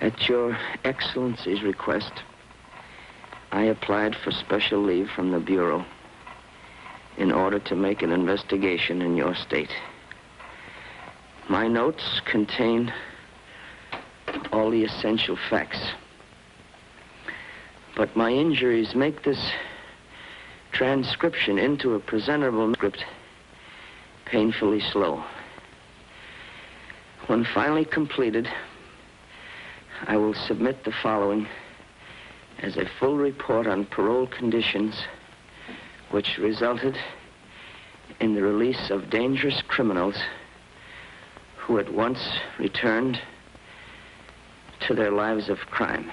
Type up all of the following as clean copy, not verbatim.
At Your Excellency's request, I applied for special leave from the Bureau in order to make an investigation in your state. My notes contain all the essential facts, but my injuries make this transcription into a presentable script painfully slow. When finally completed, I will submit the following as a full report on parole conditions which resulted in the release of dangerous criminals who at once returned to their lives of crime.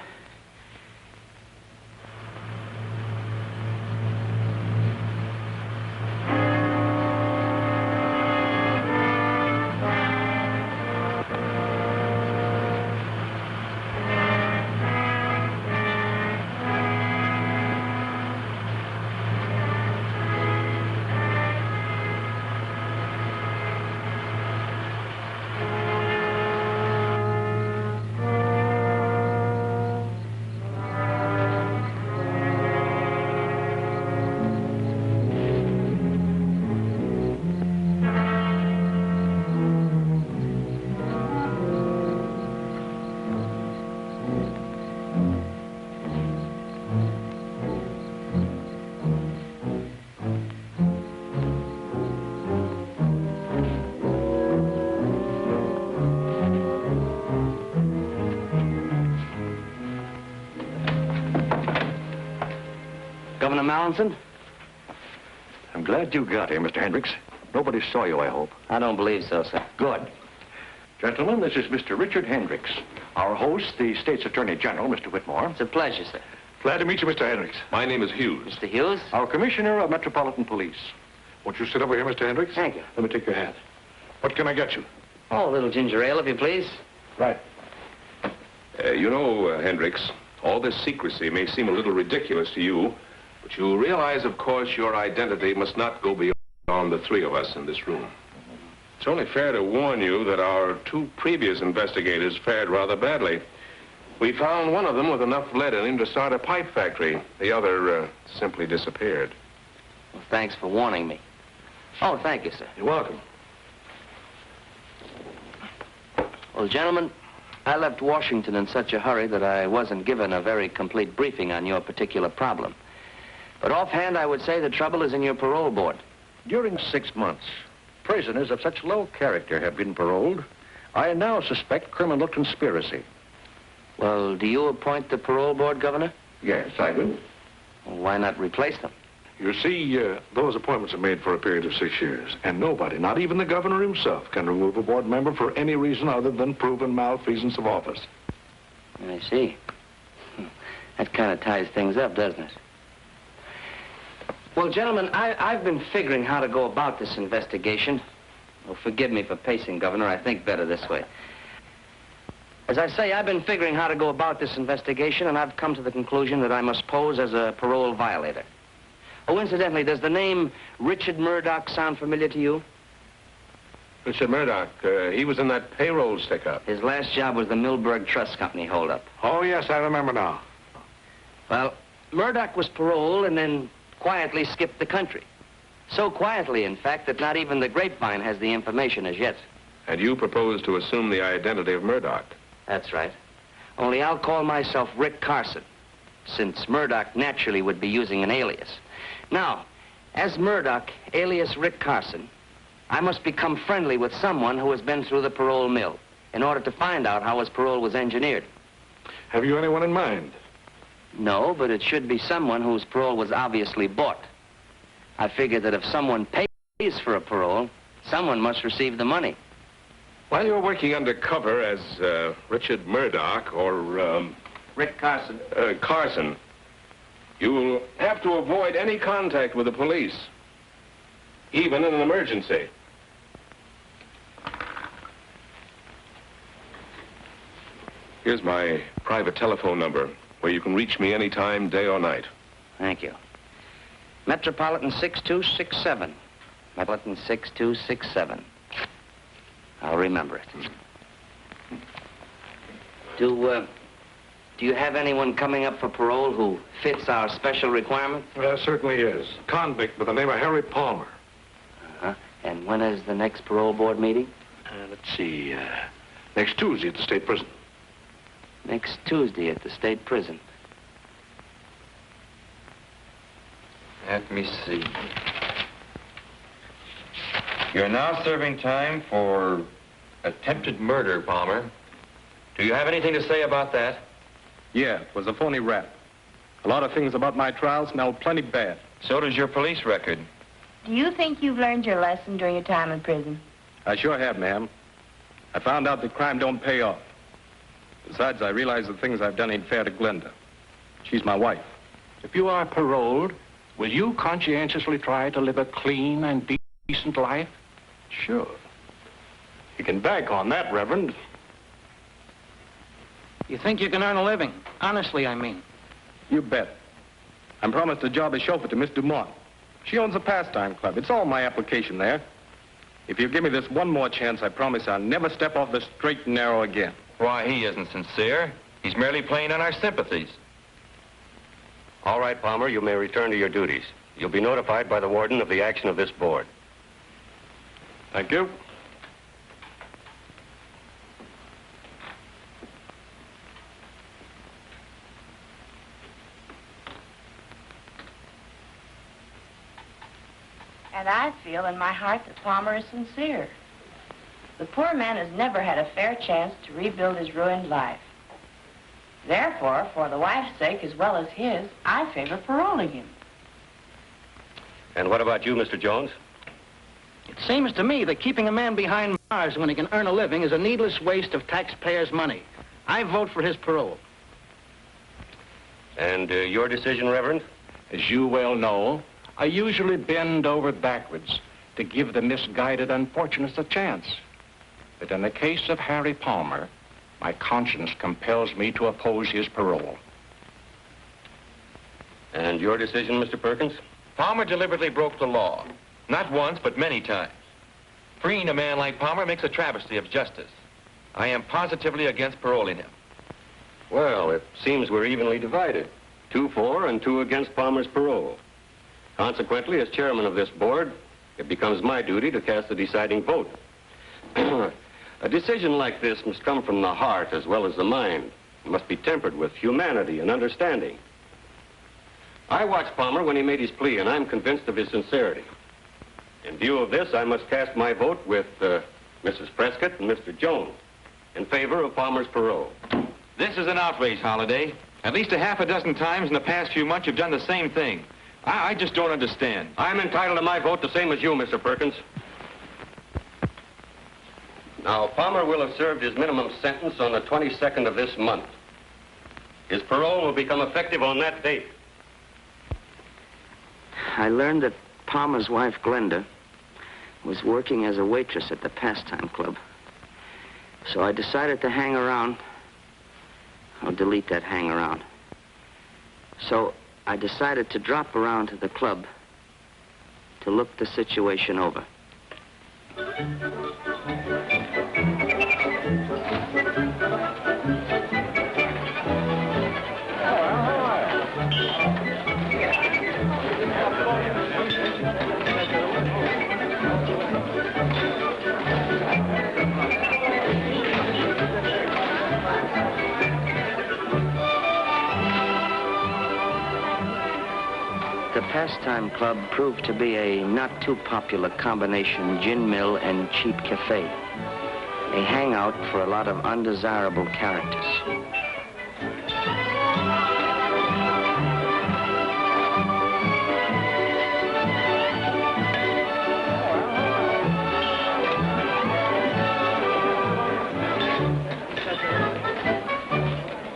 Governor Mallinson? I'm glad you got here, Mr. Hendricks. Nobody saw you, I hope. I don't believe so, sir. Good. Gentlemen, this is Mr. Richard Hendricks. Our host, the State's Attorney General, Mr. Whitmore. It's a pleasure, sir. Glad to meet you, Mr. Hendricks. My name is Hughes. Mr. Hughes? Our Commissioner of Metropolitan Police. Won't you sit over here, Mr. Hendricks? Thank you. Let me take your hat. What can I get you? Oh, a little ginger ale, if you please. Right. You know, Hendricks, all this secrecy may seem a little ridiculous to you, but you realize, of course, your identity must not go beyond the three of us in this room. It's only fair to warn you that our two previous investigators fared rather badly. We found one of them with enough lead in him to start a pipe factory. The other simply disappeared. Well, thanks for warning me. Oh, thank you, sir. You're welcome. Well, gentlemen, I left Washington in such a hurry that I wasn't given a very complete briefing on your particular problem. But offhand, I would say the trouble is in your parole board. During 6 months, prisoners of such low character have been paroled. I now suspect criminal conspiracy. Well, do you appoint the parole board, Governor? Yes, I do. Well, why not replace them? You see, those appointments are made for a period of 6 years, and nobody, not even the governor himself, can remove a board member for any reason other than proven malfeasance of office. I see. That kind of ties things up, doesn't it? Well, gentlemen, I've been figuring how to go about this investigation. Oh, forgive me for pacing, Governor. I think better this way. As I say, I've been figuring how to go about this investigation, and I've come to the conclusion that I must pose as a parole violator. Oh, incidentally, does the name Richard Murdoch sound familiar to you? Richard Murdoch, he was in that payroll stick-up. His last job was the Milberg Trust Company holdup. Oh, yes, I remember now. Well, Murdoch was paroled and then quietly skipped the country. So quietly, in fact, that not even the grapevine has the information as yet. And you propose to assume the identity of Murdoch? That's right. Only I'll call myself Rick Carson, since Murdoch naturally would be using an alias. Now, as Murdoch, alias Rick Carson, I must become friendly with someone who has been through the parole mill in order to find out how his parole was engineered. Have you anyone in mind? No, but it should be someone whose parole was obviously bought. I figure that if someone pays for a parole, someone must receive the money. While you're working undercover as Richard Murdoch or Rick Carson. Carson, you'll have to avoid any contact with the police, even in an emergency. Here's my private telephone number, where you can reach me anytime, day or night. Thank you. Metropolitan 6267. Metropolitan 6267. I'll remember it. Do you have anyone coming up for parole who fits our special requirement? Certainly is. Convict by the name of Harry Palmer. Uh-huh. And when is the next parole board meeting? Let's see. Next Tuesday at the state prison. Next Tuesday at the state prison. Let me see. You're now serving time for attempted murder, Palmer. Do you have anything to say about that? Yeah, it was a phony rap. A lot of things about my trial smelled plenty bad. So does your police record. Do you think you've learned your lesson during your time in prison? I sure have, ma'am. I found out that crime don't pay off. Besides, I realize the things I've done ain't fair to Glenda. She's my wife. If you are paroled, will you conscientiously try to live a clean and decent life? Sure. You can bank on that, Reverend. You think you can earn a living? Honestly, I mean. You bet. I'm promised a job as chauffeur to Miss Dumont. She owns a pastime club. It's all my application there. If you give me this one more chance, I promise I'll never step off the straight and narrow again. Why, he isn't sincere. He's merely playing on our sympathies. All right, Palmer, you may return to your duties. You'll be notified by the warden of the action of this board. Thank you. And I feel in my heart that Palmer is sincere. The poor man has never had a fair chance to rebuild his ruined life. Therefore, for the wife's sake as well as his, I favor paroling him. And what about you, Mr. Jones? It seems to me that keeping a man behind bars when he can earn a living is a needless waste of taxpayers' money. I vote for his parole. And your decision, Reverend? As you well know, I usually bend over backwards to give the misguided unfortunates a chance. But in the case of Harry Palmer, my conscience compels me to oppose his parole. And your decision, Mr. Perkins? Palmer deliberately broke the law. Not once, but many times. Freeing a man like Palmer makes a travesty of justice. I am positively against paroling him. Well, it seems we're evenly divided. 2 for and 2 against Palmer's parole. Consequently, as chairman of this board, it becomes my duty to cast the deciding vote. A decision like this must come from the heart as well as the mind. It must be tempered with humanity and understanding. I watched Palmer when he made his plea, and I'm convinced of his sincerity. In view of this, I must cast my vote with Mrs. Prescott and Mr. Jones in favor of Palmer's parole. This is an outrage, Holliday. At least a half a dozen times in the past few months you've done the same thing. I just don't understand. I'm entitled to my vote the same as you, Mr. Perkins. Now, Palmer will have served his minimum sentence on the 22nd of this month. His parole will become effective on that date. I learned that Palmer's wife, Glenda, was working as a waitress at the pastime club. So I decided to hang around. I'll delete that hang around. So I decided to drop around to the club to look the situation over. The Pastime Club proved to be a not too popular combination gin mill and cheap cafe. A hangout for a lot of undesirable characters.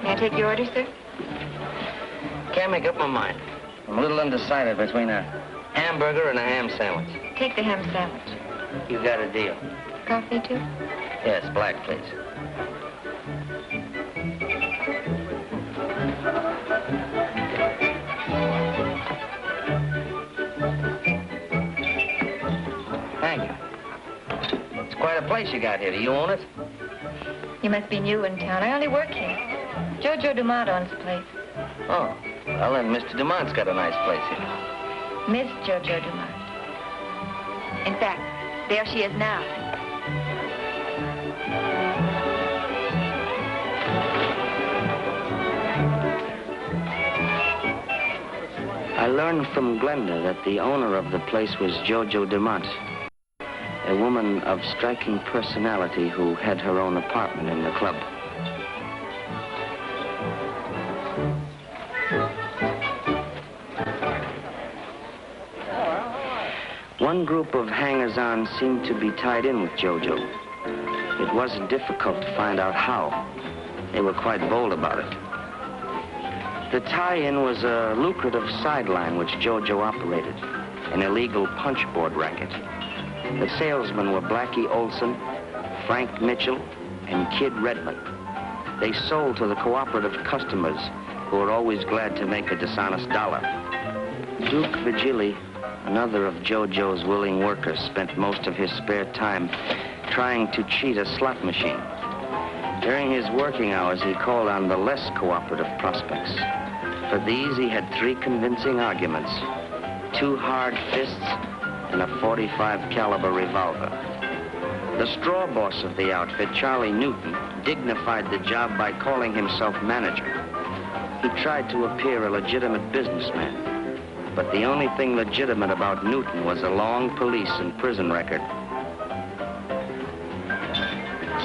May I take your order, sir? Can't make up my mind. I'm a little undecided between a hamburger and a ham sandwich. Take the ham sandwich. You got a deal. Coffee, too? Yes, black, please. Thank you. It's quite a place you got here. Do you own it? You must be new in town. I only work here. Jojo Dumont owns the place. Oh, well, then Mr. Dumont's got a nice place here. Miss Jojo Dumont. In fact, there she is now. I learned from Glenda that the owner of the place was Jojo Dumont, a woman of striking personality who had her own apartment in the club. One group of hangers-on seemed to be tied in with Jojo. It wasn't difficult to find out how. They were quite bold about it. The tie-in was a lucrative sideline which Jojo operated, an illegal punchboard racket. The salesmen were Blackie Olson, Frank Mitchell, and Kid Redmond. They sold to the cooperative customers who were always glad to make a dishonest dollar. Duke Vigili, another of Jojo's willing workers, spent most of his spare time trying to cheat a slot machine. During his working hours, he called on the less cooperative prospects. For these, he had 3 convincing arguments, 2 hard fists, and a .45 caliber revolver. The straw boss of the outfit, Charlie Newton, dignified the job by calling himself manager. He tried to appear a legitimate businessman, but the only thing legitimate about Newton was a long police and prison record.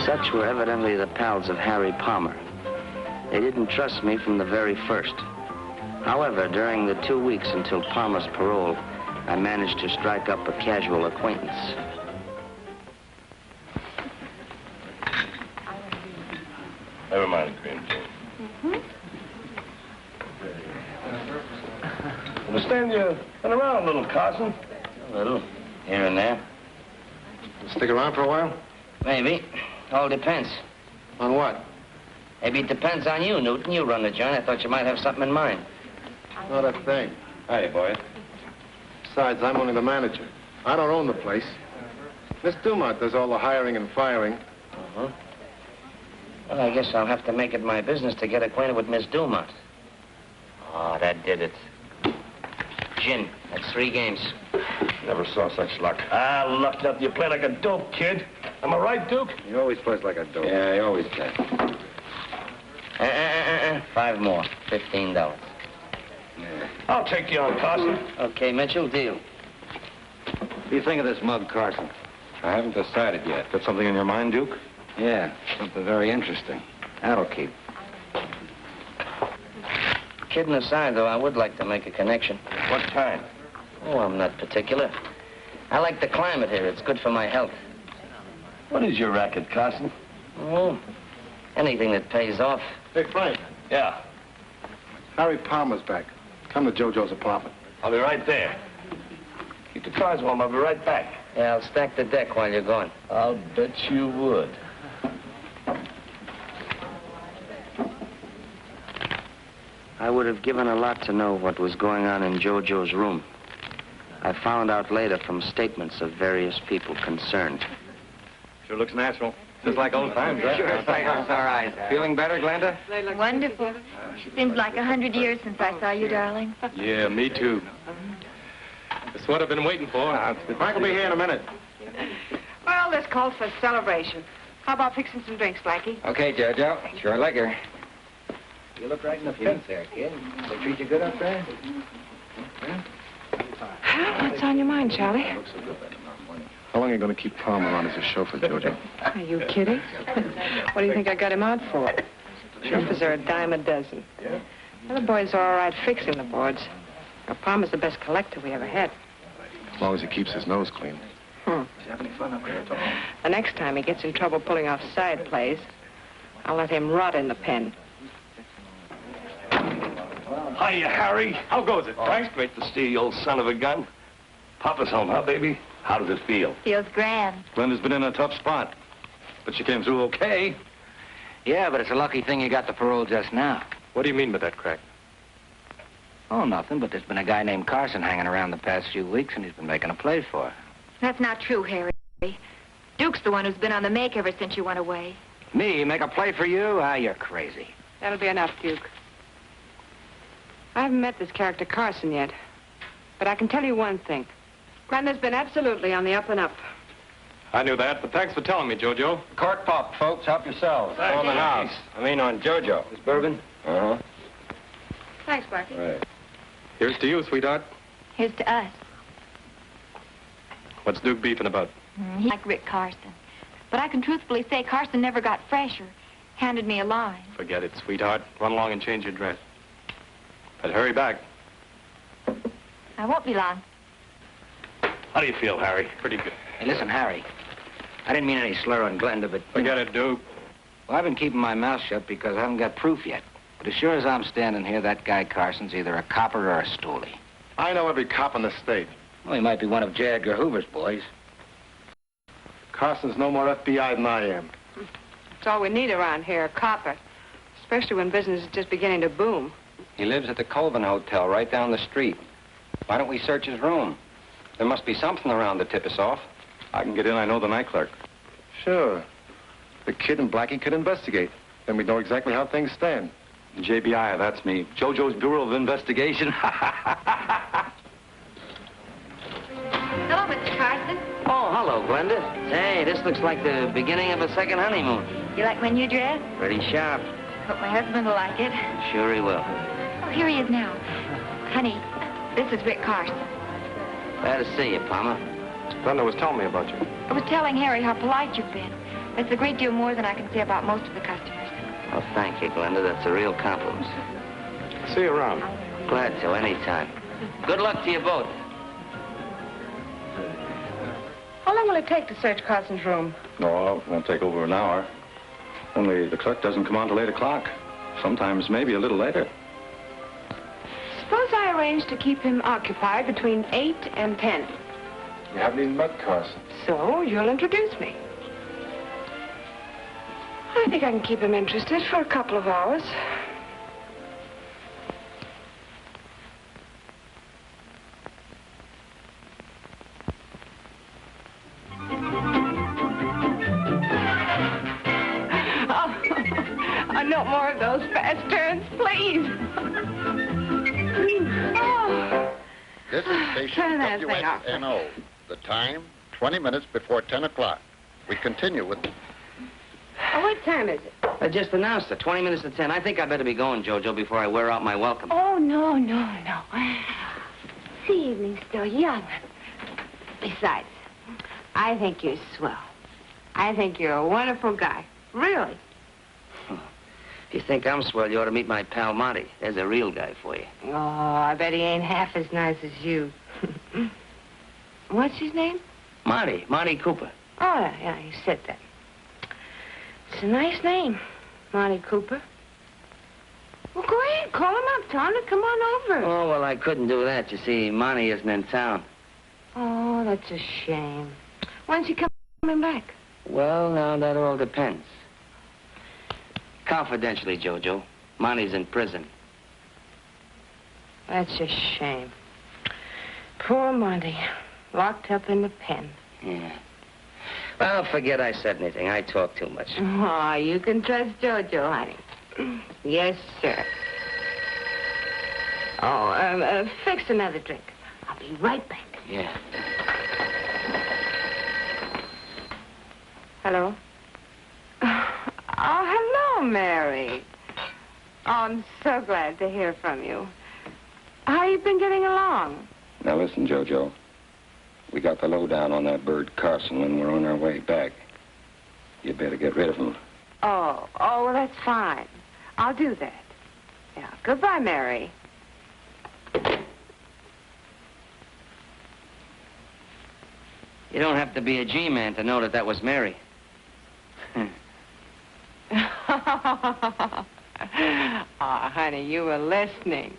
Such were evidently the pals of Harry Palmer. They didn't trust me from the very first. However, during the 2 weeks until Palmer's parole, I managed to strike up a casual acquaintance. Never mind the cream tea. Understand you've been around a little, Carson. A little, here and there. Stick around for a while? Maybe. All depends. On what? Maybe it depends on you, Newton. You run the joint. I thought you might have something in mind. Not a thing. Hiya, boy. Besides, I'm only the manager. I don't own the place. Miss Dumont does all the hiring and firing. Uh-huh. Well, I guess I'll have to make it my business to get acquainted with Miss Dumont. Oh, that did it. Gin. That's 3 games. Never saw such luck. Ah, lucked up. You play like a dope, kid. Am I right, Duke? He always plays like a dope. Yeah, he always does. 5 more. $15. Yeah. I'll take you on, Carson. Okay, Mitchell, deal. What do you think of this mug, Carson? I haven't decided yet. Got something in your mind, Duke? Yeah, something very interesting. That'll keep. Kidding aside, though, I would like to make a connection. What time? Oh, I'm not particular. I like the climate here. It's good for my health. What is your racket, Carson? Oh, anything that pays off. Hey, Frank. Yeah. Harry Palmer's back. Come to Jojo's apartment. I'll be right there. Keep the cars warm. I'll be right back. Yeah, I'll stack the deck while you're gone. I'll bet you would. I would have given a lot to know what was going on in Jojo's room. I found out later from statements of various people concerned. Sure looks natural. Just like old times, right? Sure, thanks. All right. Feeling better, Glenda? Wonderful. Seems like 100 years since I saw you, darling. Yeah, me too. That's what I've been waiting for. Frank will be here in a minute. Well, this calls for a celebration. How about fixing some drinks, Blackie? Okay, Jojo. Sure like her. You look right in the fence there, kid. They treat you good up there? What's on your mind, Charlie? How long are you going to keep Palmer on as a chauffeur, Jojo? Are you kidding? What do you think I got him out for? Chauffeurs are a dime a dozen. The other boys are all right fixing the boards. Now, Palmer's the best collector we ever had. As long as he keeps his nose clean. Does he have any fun up here at all? The next time he gets in trouble pulling off side plays, I'll let him rot in the pen. Hiya, Harry. How goes it, Frank? It's great to see you, old son of a gun. Papa's home, huh, baby? How does it feel? Feels grand. Glenda's been in a tough spot. But she came through okay. Yeah, but it's a lucky thing you got the parole just now. What do you mean by that, Crack? Oh, nothing, but there's been a guy named Carson hanging around the past few weeks, and he's been making a play for her. That's not true, Harry. Duke's the one who's been on the make ever since you went away. Me, make a play for you? Ah, you're crazy. That'll be enough, Duke. I haven't met this character Carson yet, but I can tell you one thing. Glenda's been absolutely on the up and up. I knew that, but thanks for telling me, Jojo. Cork pop, folks. Help yourselves. On the house. I mean on Jojo. This bourbon? Uh-huh. Thanks, Blackie. Right. Here's to you, sweetheart. Here's to us. What's Duke beefing about? He's like Rick Carson. But I can truthfully say Carson never got fresher. Handed me a line. Forget it, sweetheart. Run along and change your dress. But hurry back. I won't be long. How do you feel, Harry? Pretty good. Hey, listen, Harry. I didn't mean any slur on Glenda, but... Forget it, Duke. Well, I've been keeping my mouth shut because I haven't got proof yet. But as sure as I'm standing here, that guy Carson's either a copper or a stoolie. I know every cop in the state. Well, he might be one of J. Edgar Hoover's boys. Carson's no more FBI than I am. That's all we need around here, a copper. Especially when business is just beginning to boom. He lives at the Colvin Hotel right down the street. Why don't we search his room? There must be something around to tip us off. I can get in. I know the night clerk. Sure. The kid and Blackie could investigate. Then we'd know exactly how things stand. JBI, that's me. Jojo's Bureau of Investigation. Hello, Mr. Carson. Oh, hello, Glenda. Hey, this looks like the beginning of a second honeymoon. You like my new dress? Pretty sharp. Hope my husband will like it. Sure he will. Oh, here he is now. Honey, this is Rick Carson. Glad to see you, Palmer. Glenda was telling me about you. I was telling Harry how polite you've been. That's a great deal more than I can say about most of the customers. Well, thank you, Glenda. That's a real compliment. See you around. Glad to, anytime. Good luck to you both. How long will it take to search Carson's room? No, it won't take over an hour. Only the clerk doesn't come on till 8 o'clock. Sometimes maybe a little later. Suppose I arrange to keep him occupied between 8 and 10. You haven't even met Carson. So, you'll introduce me. I think I can keep him interested for a couple of hours. Oh, no more of those fast turns, please. Oh. This is station Turn that thing off. WSNO. The time, 20 minutes before 10 o'clock. We continue with... Oh, what time is it? I just announced it, 20 minutes to 10. I think I better be going, Jojo, before I wear out my welcome. Oh, no. The evening's still young. Besides, I think you're swell. I think you're a wonderful guy. Really. If you think I'm swell, you ought to meet my pal Monty. There's a real guy for you. Oh, I bet he ain't half as nice as you. What's his name? Monty Cooper. Oh, yeah, you said that. It's a nice name, Monty Cooper. Well, go ahead, call him up, tell him to come on over. Oh, well, I couldn't do that. You see, Monty isn't in town. Oh, that's a shame. When's he coming back? Well, now, that all depends. Confidentially, Jojo, Monty's in prison. That's a shame. Poor Monty, locked up in the pen. Yeah. Well, forget I said anything. I talk too much. Oh, you can trust Jojo, honey. Yes, sir. Oh, fix another drink. I'll be right back. Yeah. Hello? Oh, hello, Mary. Oh, I'm so glad to hear from you. How you been getting along? Now listen, Jojo. We got the lowdown on that bird Carson when we're on our way back. You better get rid of him. Oh, well, that's fine. I'll do that. Yeah, goodbye, Mary. You don't have to be a G-man to know that that was Mary. Oh, honey, you were listening.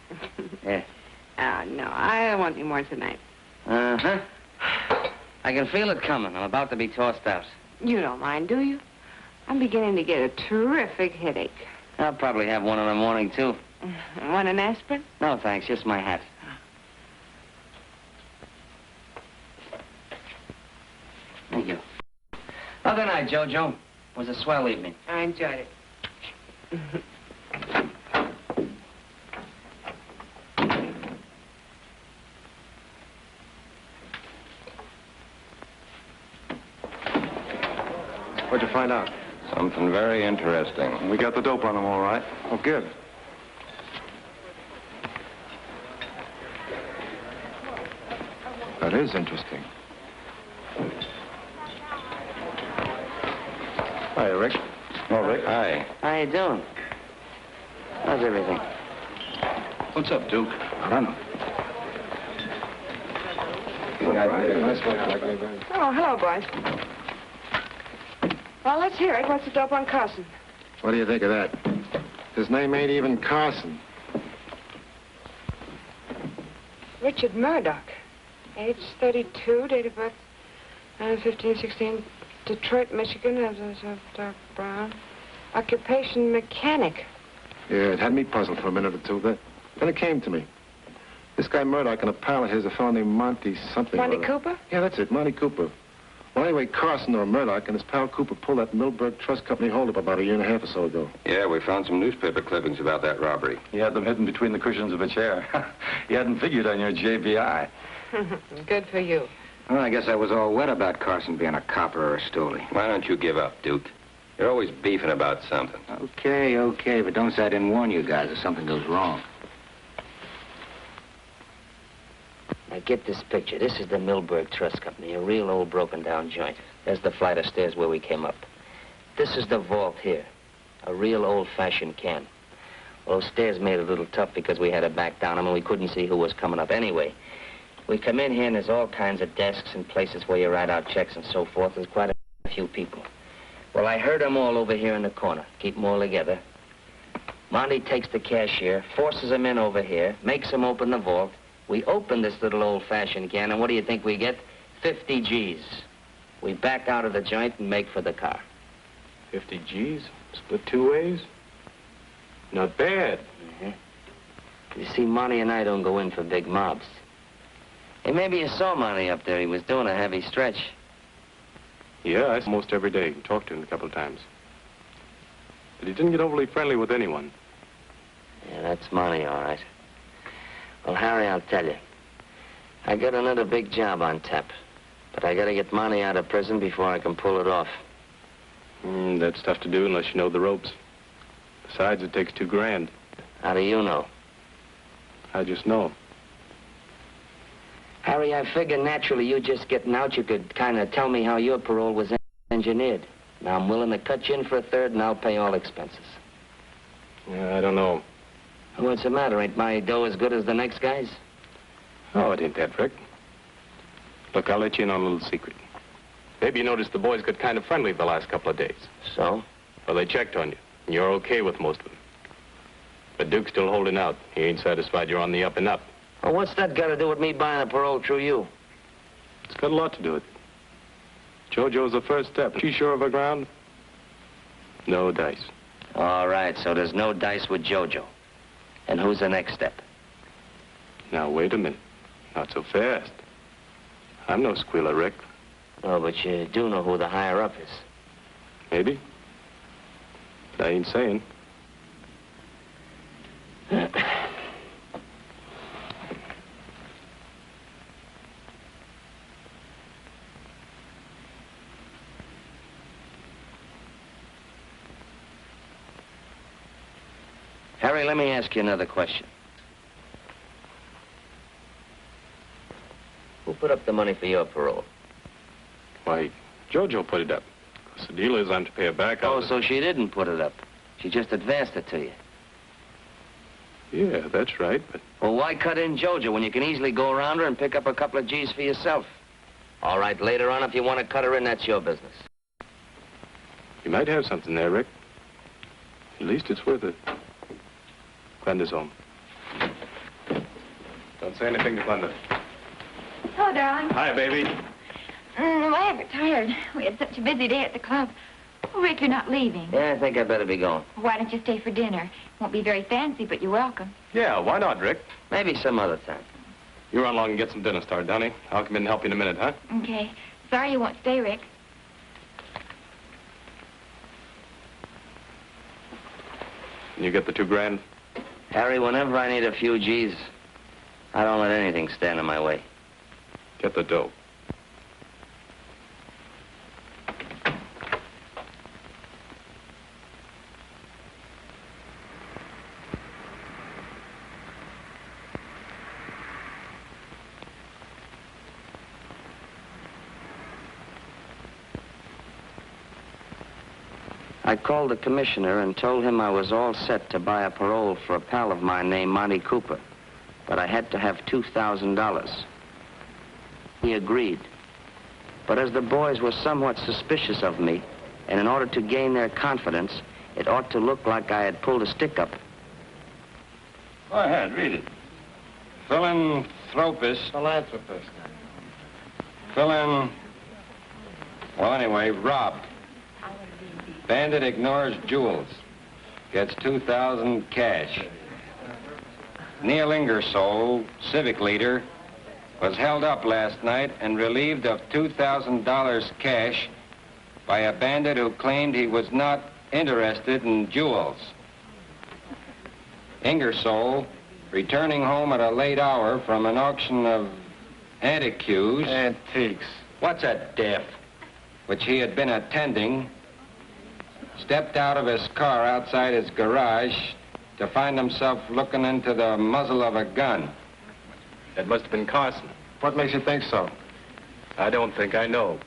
Yeah. Oh, no, I don't want any more tonight. Uh-huh. I can feel it coming. I'm about to be tossed out. You don't mind, do you? I'm beginning to get a terrific headache. I'll probably have one in the morning, too. Want an aspirin? No, thanks. Just my hat. Thank you. Well, good night, Jojo. It was a swell evening. I enjoyed it. What'd you find out? Something very interesting. We got the dope on them all right. Oh, good. That is interesting. Hi, Rick. Oh, Rick. Hi. How you doing? How's everything? What's up, Duke? I don't know. Oh, hello, boys. Well, let's hear it. What's the dope on Carson? What do you think of that? His name ain't even Carson. Richard Murdoch. Age 32, date of birth 1516, Detroit, Michigan, dark brown. Occupation mechanic. Yeah, it had me puzzled for a minute or two. Then it came to me. This guy Murdoch and a pal of his, a fellow named Monty something. Monty Cooper? Yeah, that's it, Monty Cooper. Well, anyway, Carson or Murdoch and his pal Cooper pulled that Millburg Trust Company holdup about a year and a half or so ago. Yeah, we found some newspaper clippings about that robbery. He had them hidden between the cushions of a chair. He hadn't figured on your JBI. Good for you. Well, I guess I was all wet about Carson being a copper or a stoolie. Why don't you give up, Duke? You're always beefing about something. Okay, but don't say I didn't warn you guys if something goes wrong. Now, get this picture. This is the Millburg Trust Company, a real old broken-down joint. There's the flight of stairs where we came up. This is the vault here, a real old-fashioned can. Well, those stairs made it a little tough because we had to back down them and we couldn't see who was coming up anyway. We come in here and there's all kinds of desks and places where you write out checks and so forth. There's quite a few people. Well, I heard them all over here in the corner. Keep them all together. Monty takes the cashier, forces them in over here, makes them open the vault. We open this little old-fashioned can, and what do you think we get? 50 G's. We back out of the joint and make for the car. 50 G's? Split two ways? Not bad. You see, Monty and I don't go in for big mobs. Hey, maybe you saw Monty up there. He was doing a heavy stretch. Yeah, I almost every day. Talked to him a couple of times. But he didn't get overly friendly with anyone. Yeah, that's Monty, all right. Well, Harry, I'll tell you. I got another big job on tap. But I gotta get Monty out of prison before I can pull it off. That's tough to do unless you know the ropes. Besides, it takes $2 grand. How do you know? I just know. Harry, I figure naturally you just getting out, you could kind of tell me how your parole was engineered. Now, I'm willing to cut you in for a third, and I'll pay all expenses. Yeah, I don't know. What's the matter? Ain't my dough as good as the next guy's? Oh, it ain't that, Rick. Look, I'll let you in on a little secret. Maybe you noticed the boys got kind of friendly the last couple of days. So? Well, they checked on you, and you're okay with most of them. But Duke's still holding out. He ain't satisfied you're on the up and up. Well, what's that got to do with me buying a parole through you? It's got a lot to do with it. JoJo's the first step. She sure of her ground? No dice. All right, so there's no dice with JoJo. And who's the next step? Now, wait a minute. Not so fast. I'm no squealer, Rick. Oh, but you do know who the higher-up is. Maybe. But I ain't saying. Harry, let me ask you another question. Who put up the money for your parole? Why, JoJo put it up. 'Cause the deal is I'm to pay her back. Oh, so she didn't put it up. She just advanced it to you. Yeah, that's right, but... Well, why cut in JoJo when you can easily go around her and pick up a couple of G's for yourself? All right, later on, if you want to cut her in, that's your business. You might have something there, Rick. At least it's worth it. Glenda's home. Don't say anything to Glenda. Hello, darling. Hi, baby. I'm ever tired. We had such a busy day at the club. Oh, Rick, you're not leaving. Yeah, I think I better be going. Why don't you stay for dinner? Won't be very fancy, but you're welcome. Yeah, why not, Rick? Maybe some other time. You run along and get some dinner started, honey. I'll come in and help you in a minute, huh? Okay. Sorry you won't stay, Rick. Can you get the $2 grand? Harry, whenever I need a few G's, I don't let anything stand in my way. Get the dough. I called the commissioner and told him I was all set to buy a parole for a pal of mine named Monty Cooper, but I had to have $2,000. He agreed. But as the boys were somewhat suspicious of me, and in order to gain their confidence, it ought to look like I had pulled a stick-up. Go ahead, read it. Philanthropist. Well, anyway, robbed. Bandit ignores jewels. Gets $2,000 cash. Neil Ingersoll, civic leader, was held up last night and relieved of $2,000 cash by a bandit who claimed he was not interested in jewels. Ingersoll, returning home at a late hour from an auction of antiques. What's a diff? Which he had been attending, stepped out of his car outside his garage to find himself looking into the muzzle of a gun. That must have been Carson. What makes you think so? I don't think I know.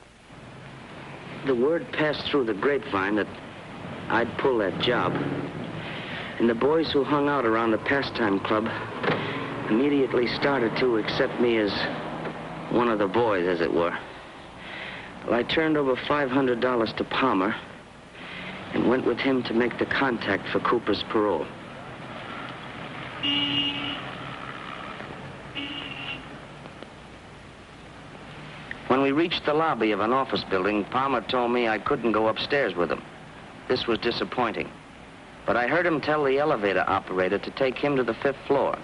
The word passed through the grapevine that I'd pull that job. And the boys who hung out around the pastime club immediately started to accept me as one of the boys, as it were. Well, I turned over $500 to Palmer and went with him to make the contact for Cooper's parole. When we reached the lobby of an office building, Palmer told me I couldn't go upstairs with him. This was disappointing. But I heard him tell the elevator operator to take him to the 5th floor.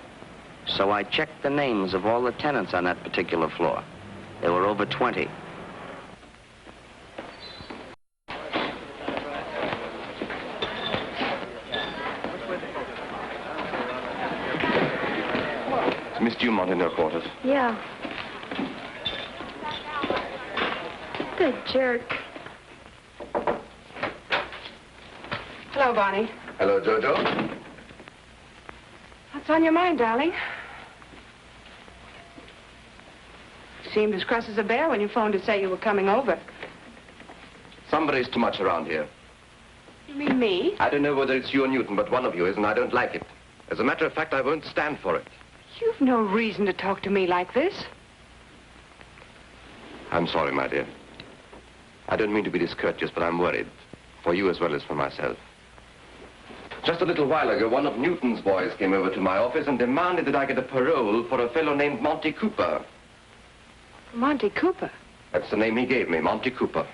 So I checked the names of all the tenants on that particular floor. There were over 20. Is Miss Dumont in her quarters? Yeah. The jerk. Hello, Bonnie. Hello, Jojo. What's on your mind, darling? Seemed as cross as a bear when you phoned to say you were coming over. Somebody's too much around here. You mean me? I don't know whether it's you or Newton, but one of you is, and I don't like it. As a matter of fact, I won't stand for it. You've no reason to talk to me like this. I'm sorry, my dear. I don't mean to be discourteous, but I'm worried. For you as well as for myself. Just a little while ago, one of Newton's boys came over to my office and demanded that I get a parole for a fellow named Monty Cooper. Monty Cooper? That's the name he gave me, Monty Cooper.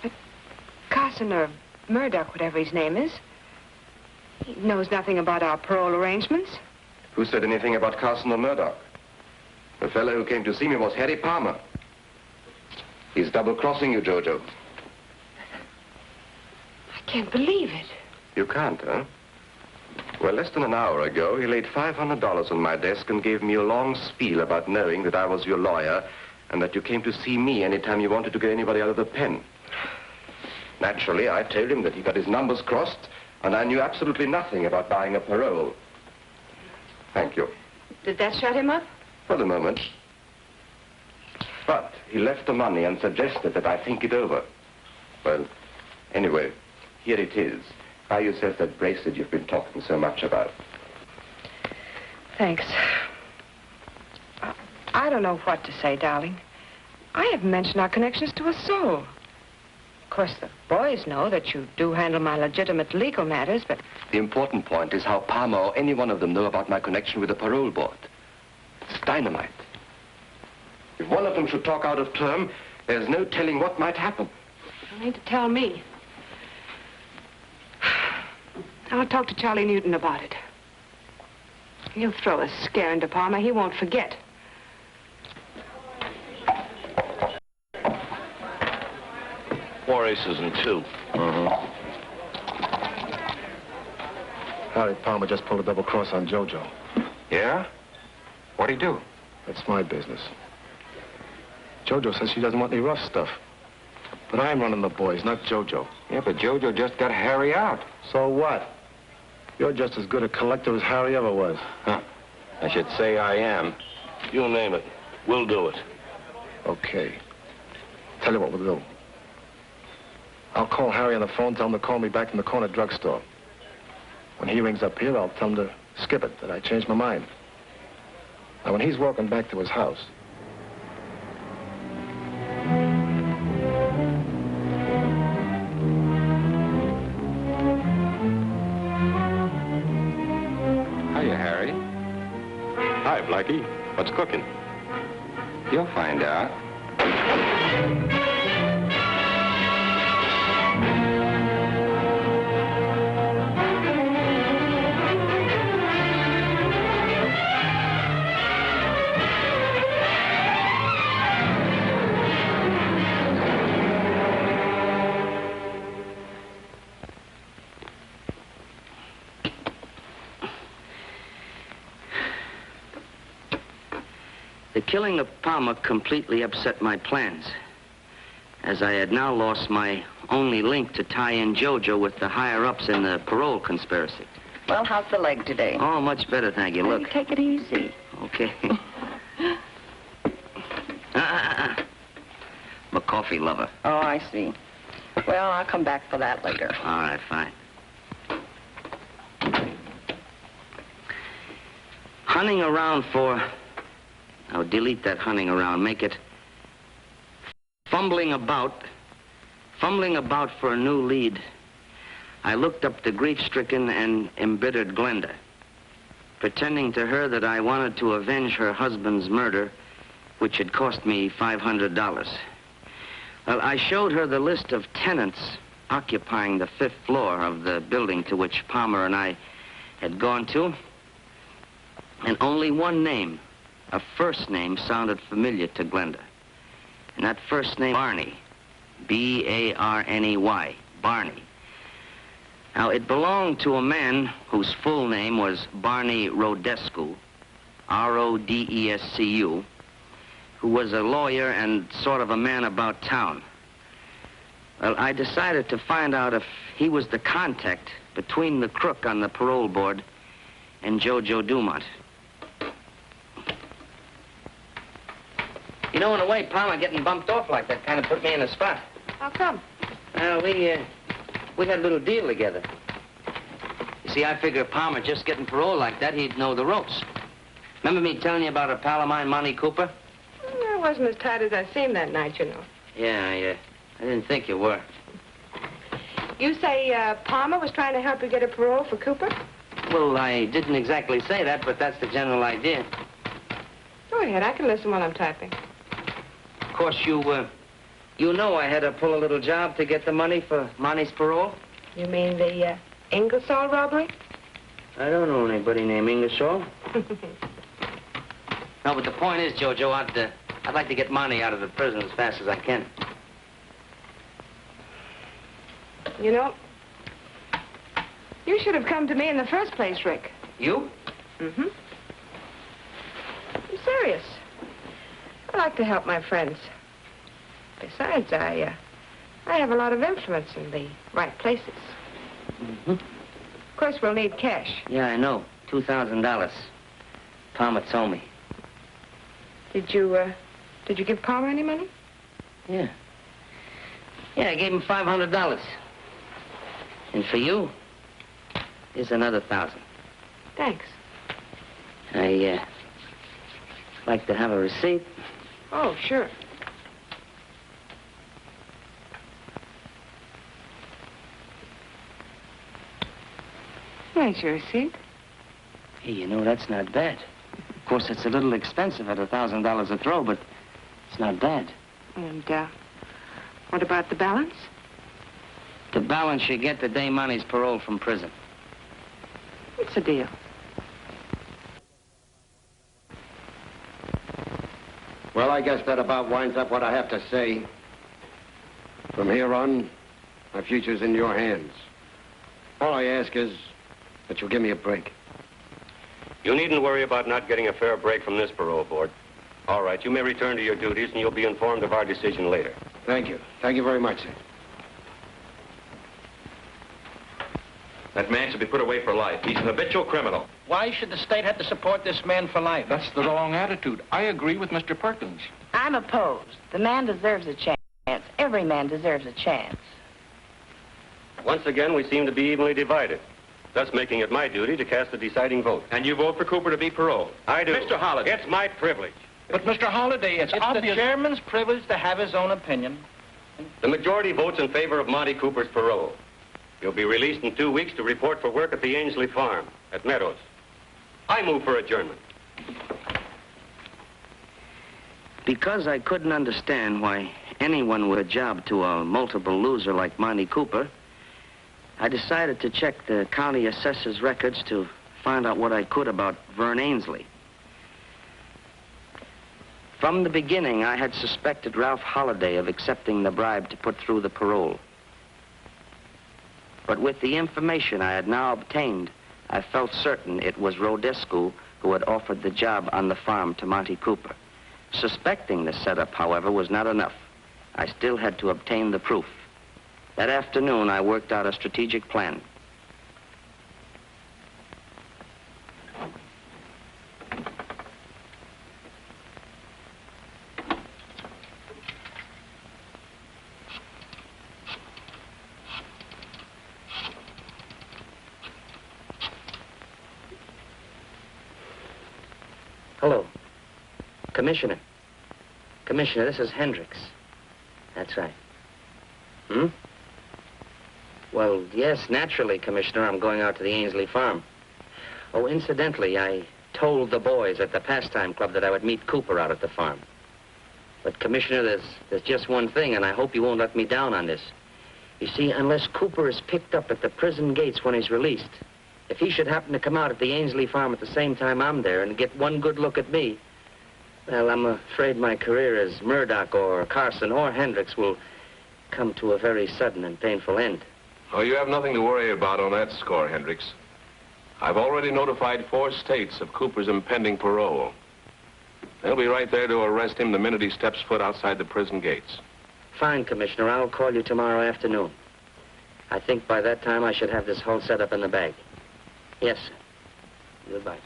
But Carson or Murdoch, whatever his name is, he knows nothing about our parole arrangements. Who said anything about Carson or Murdoch? The fellow who came to see me was Harry Palmer. He's double-crossing you, Jojo. I can't believe it. You can't, huh? Well, less than an hour ago, he laid $500 on my desk and gave me a long spiel about knowing that I was your lawyer and that you came to see me anytime you wanted to get anybody out of the pen. Naturally, I told him that he got his numbers crossed and I knew absolutely nothing about buying a parole. Thank you. Did that shut him up? For the moment. But he left the money and suggested that I think it over. Well, anyway, here it is. Buy yourself that bracelet you've been talking so much about. Thanks. I don't know what to say, darling. I haven't mentioned our connections to a soul. Of course, the boys know that you do handle my legitimate legal matters, but... The important point is how Palmer or any one of them know about my connection with the parole board. It's dynamite. If one of them should talk out of term, there's no telling what might happen. You don't need to tell me. I'll talk to Charlie Newton about it. He'll throw a scare into Palmer. He won't forget. 4 aces and 2. Harry Palmer just pulled a double cross on Jojo. Yeah? What'd he do? That's my business. Jojo says she doesn't want any rough stuff. But I'm running the boys, not Jojo. Yeah, but Jojo just got Harry out. So what? You're just as good a collector as Harry ever was. Huh. I should say I am. You name it. We'll do it. Okay. Tell you what we'll do. I'll call Harry on the phone, tell him to call me back from the corner drugstore. When he rings up here, I'll tell him to skip it, that I changed my mind. Now, when he's walking back to his house... Hiya, Harry. Hi, Blackie. What's cooking? You'll find out. The killing of Palmer completely upset my plans, as I had now lost my only link to tie in JoJo with the higher-ups in the parole conspiracy. Well, how's the leg today? Oh, much better, thank you. Look. Take it easy. Okay. I'm a coffee lover. Oh, I see. Well, I'll come back for that later. All right, fine. Hunting around for... Now, delete that hunting around. Make it fumbling about for a new lead. I looked up the grief-stricken and embittered Glenda, pretending to her that I wanted to avenge her husband's murder, which had cost me $500. Well, I showed her the list of tenants occupying the 5th floor of the building to which Palmer and I had gone to, and only one name, a first name, sounded familiar to Glenda. And that first name, Barney. B-A-R-N-E-Y. Barney. Now, it belonged to a man whose full name was Barney Rodescu, R-O-D-E-S-C-U, who was a lawyer and sort of a man about town. Well, I decided to find out if he was the contact between the crook on the parole board and JoJo Dumont. You know, in a way, Palmer getting bumped off like that kind of put me in a spot. How come? Well, we had a little deal together. You see, I figured Palmer just getting parole like that, he'd know the ropes. Remember me telling you about a pal of mine, Monty Cooper? I wasn't as tight as I seemed that night, you know. Yeah, I didn't think you were. You say Palmer was trying to help you get a parole for Cooper? Well, I didn't exactly say that, but that's the general idea. Go ahead, I can listen while I'm typing. Of course, you know I had to pull a little job to get the money for Monty's parole. You mean the Ingersoll robbery? I don't know anybody named Ingersoll. No, but the point is, JoJo, I'd like to get Monty out of the prison as fast as I can. You know, you should have come to me in the first place, Rick. You? Mm-hmm. I'm serious. I like to help my friends. Besides, I have a lot of influence in the right places. Mm-hmm. Of course, we'll need cash. Yeah, I know. $2,000. Palmer told me. Did you give Palmer any money? Yeah. Yeah, I gave him $500. And for you, here's another 1,000. Thanks. I, like to have a receipt. Oh, sure. Here's your receipt. Hey, you know, that's not bad. Of course, it's a little expensive at $1,000 a throw, but it's not bad. And, what about the balance? The balance you get the day Monty's paroled from prison. What's the deal? Well, I guess that about winds up what I have to say. From here on, my future's in your hands. All I ask is that you give me a break. You needn't worry about not getting a fair break from this parole board. All right, you may return to your duties, and you'll be informed of our decision later. Thank you. Thank you very much, sir. That man should be put away for life. He's an habitual criminal. Why should the state have to support this man for life? That's the wrong attitude. I agree with Mr. Perkins. I'm opposed. The man deserves a chance. Every man deserves a chance. Once again, we seem to be evenly divided, thus making it my duty to cast the deciding vote. And you vote for Cooper to be paroled? I do. Mr. Holliday. It's my privilege. But, Mr. Holliday, it's obvious... the chairman's privilege to have his own opinion. The majority votes in favor of Monty Cooper's parole. He'll be released in 2 weeks to report for work at the Ainsley farm at Meadows. I move for adjournment. Because I couldn't understand why anyone would a job to a multiple loser like Monty Cooper, I decided to check the county assessor's records to find out what I could about Vern Ainsley. From the beginning, I had suspected Ralph Holliday of accepting the bribe to put through the parole. But with the information I had now obtained, I felt certain it was Rodescu who had offered the job on the farm to Monty Cooper. Suspecting the setup, however, was not enough. I still had to obtain the proof. That afternoon, I worked out a strategic plan. Hello. Commissioner. Commissioner, this is Hendricks. That's right. Hmm? Well, yes, naturally, Commissioner, I'm going out to the Ainsley farm. Oh, incidentally, I told the boys at the pastime club that I would meet Cooper out at the farm. But, Commissioner, there's just one thing, and I hope you won't let me down on this. You see, unless Cooper is picked up at the prison gates when he's released, if he should happen to come out at the Ainsley farm at the same time I'm there and get one good look at me, well, I'm afraid my career as Murdoch or Carson or Hendricks will come to a very sudden and painful end. Oh, you have nothing to worry about on that score, Hendricks. I've already notified 4 states of Cooper's impending parole. They'll be right there to arrest him the minute he steps foot outside the prison gates. Fine, Commissioner. I'll call you tomorrow afternoon. I think by that time I should have this whole setup in the bag. Yes, sir. Goodbye.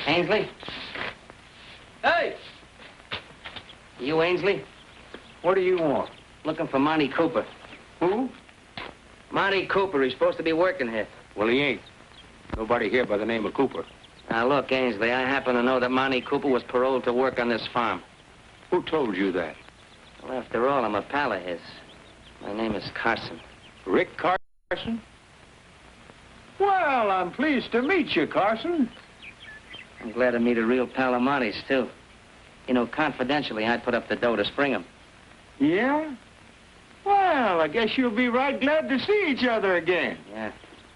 Ainsley? Hey! You Ainsley? What do you want? Looking for Monty Cooper. Who? Monty Cooper. He's supposed to be working here. Well, he ain't. Nobody here by the name of Cooper. Now, look, Ainsley, I happen to know that Monty Cooper was paroled to work on this farm. Who told you that? Well, after all, I'm a pal of his. My name is Carson. Rick Carson? Well, I'm pleased to meet you, Carson. I'm glad to meet a real pal of Monty's, too. You know, confidentially, I'd put up the dough to spring him. Yeah? Well, I guess you'll be right glad to see each other again. Yeah.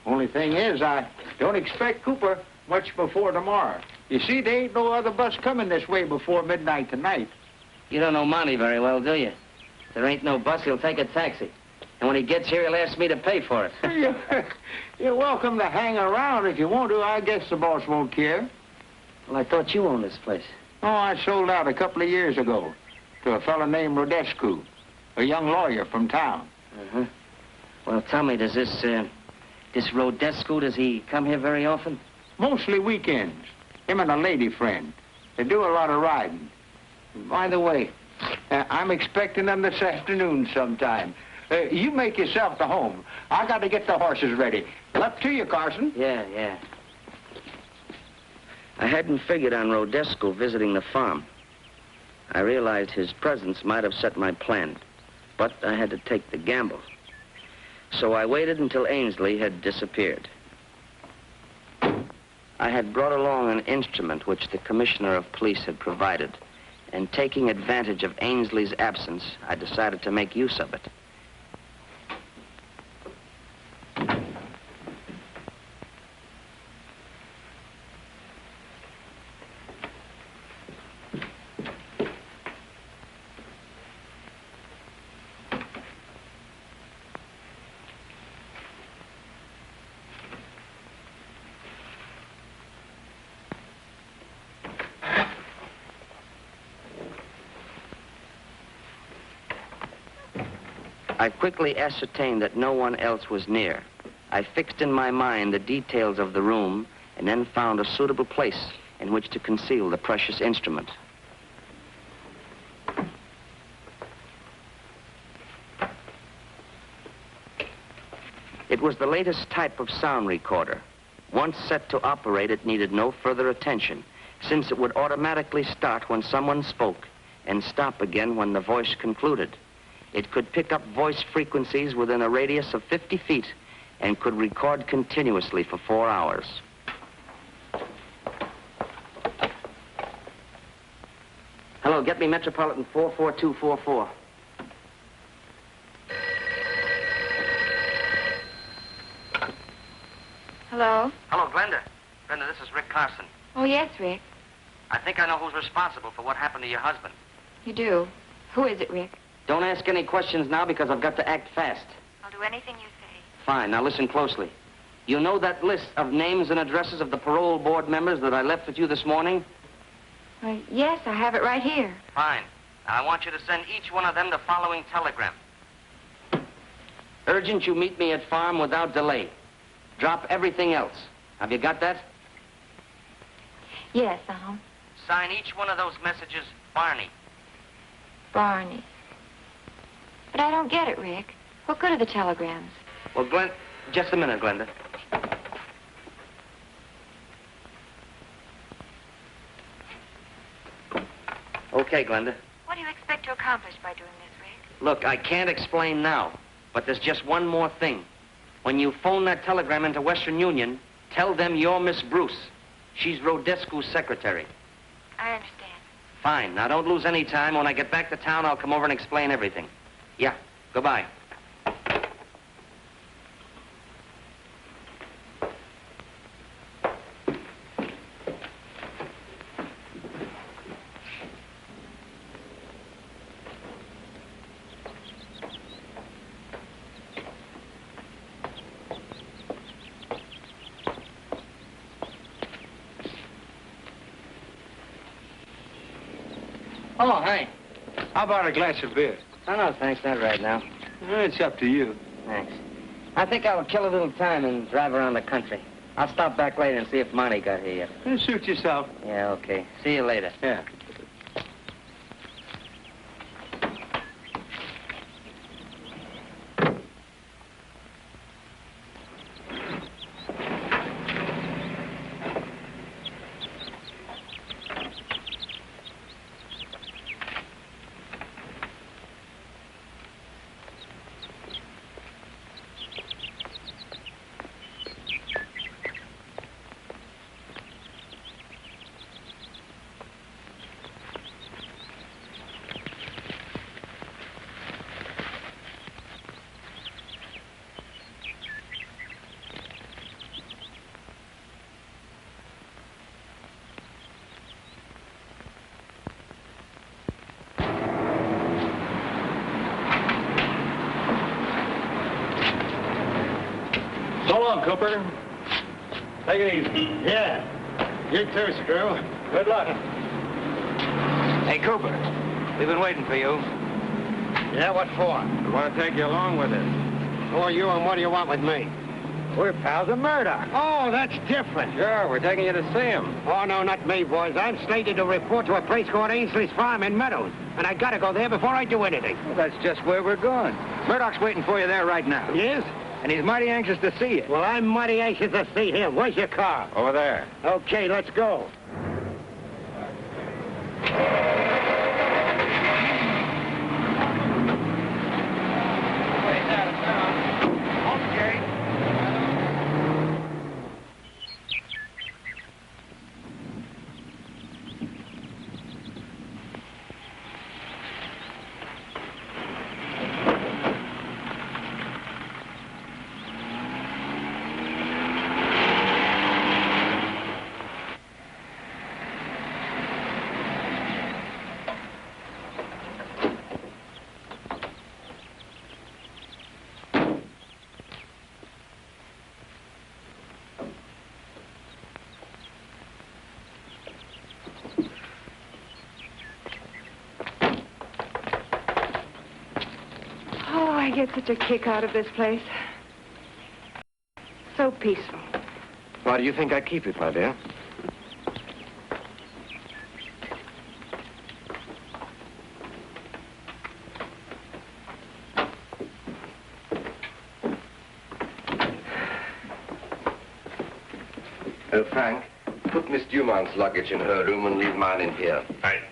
Only thing is, I don't expect Cooper much before tomorrow. You see, there ain't no other bus coming this way before midnight tonight. You don't know Monty very well, do you? If there ain't no bus, he'll take a taxi. And when he gets here, he'll ask me to pay for it. You're welcome to hang around if you want to. I guess the boss won't care. Well, I thought you owned this place. Oh, I sold out a couple of years ago to a fellow named Rodescu, a young lawyer from town. Uh-huh. Well, tell me, does this Rodescu, does he come here very often? Mostly weekends. Him and a lady friend. They do a lot of riding. By the way, I'm expecting them this afternoon sometime. You make yourself to home. I got to get the horses ready. Up to you, Carson. Yeah. I hadn't figured on Rodescu visiting the farm. I realized his presence might have set my plan, but I had to take the gamble. So I waited until Ainsley had disappeared. I had brought along an instrument which the commissioner of police had provided, and taking advantage of Ainsley's absence, I decided to make use of it. I quickly ascertained that no one else was near. I fixed in my mind the details of the room and then found a suitable place in which to conceal the precious instrument. It was the latest type of sound recorder. Once set to operate, it needed no further attention, since it would automatically start when someone spoke and stop again when the voice concluded. It could pick up voice frequencies within a radius of 50 feet and could record continuously for 4 hours. Hello, get me Metropolitan 44244. Hello? Hello, Glenda. Glenda, this is Rick Carson. Oh, yes, Rick. I think I know who's responsible for what happened to your husband. You do? Who is it, Rick? Don't ask any questions now because I've got to act fast. I'll do anything you say. Fine, now listen closely. You know that list of names and addresses of the parole board members that I left with you this morning? Yes, I have it right here. Fine. Now I want you to send each one of them the following telegram. Urgent you meet me at farm without delay. Drop everything else. Have you got that? Yes, Sign each one of those messages Barney. Barney. But I don't get it, Rick. What good are the telegrams? Well, Glenn, just a minute, Glenda. Okay, Glenda. What do you expect to accomplish by doing this, Rick? Look, I can't explain now, but there's just one more thing. When you phone that telegram into Western Union, tell them you're Miss Bruce. She's Rodescu's secretary. I understand. Fine. Now, don't lose any time. When I get back to town, I'll come over and explain everything. Yeah. Goodbye. Oh, hey. How about a glass of beer? Oh, no, thanks. Not right now. It's up to you. Thanks. I think I'll kill a little time and drive around the country. I'll stop back later and see if Monty got here yet. Suit yourself. Yeah, okay. See you later. Yeah. So long, Cooper. Take it easy. Yeah. You too, Screw. Good luck. Hey, Cooper. We've been waiting for you. Yeah, what for? We want to take you along with us. Who are you and what do you want with me? We're pals of Murdoch. Oh, that's different. Sure, we're taking you to see him. Oh, no, not me, boys. I'm slated to report to a place called Ainsley's Farm in Meadows. And I gotta go there before I do anything. Well, that's just where we're going. Murdoch's waiting for you there right now. He is? And he's mighty anxious to see you. Well, I'm mighty anxious to see him. Where's your car? Over there. Okay, let's go. I get such a kick out of this place. So peaceful. Why do you think I keep it, my dear? Oh, Frank, put Miss Dumont's luggage in her room and leave mine in here. Right.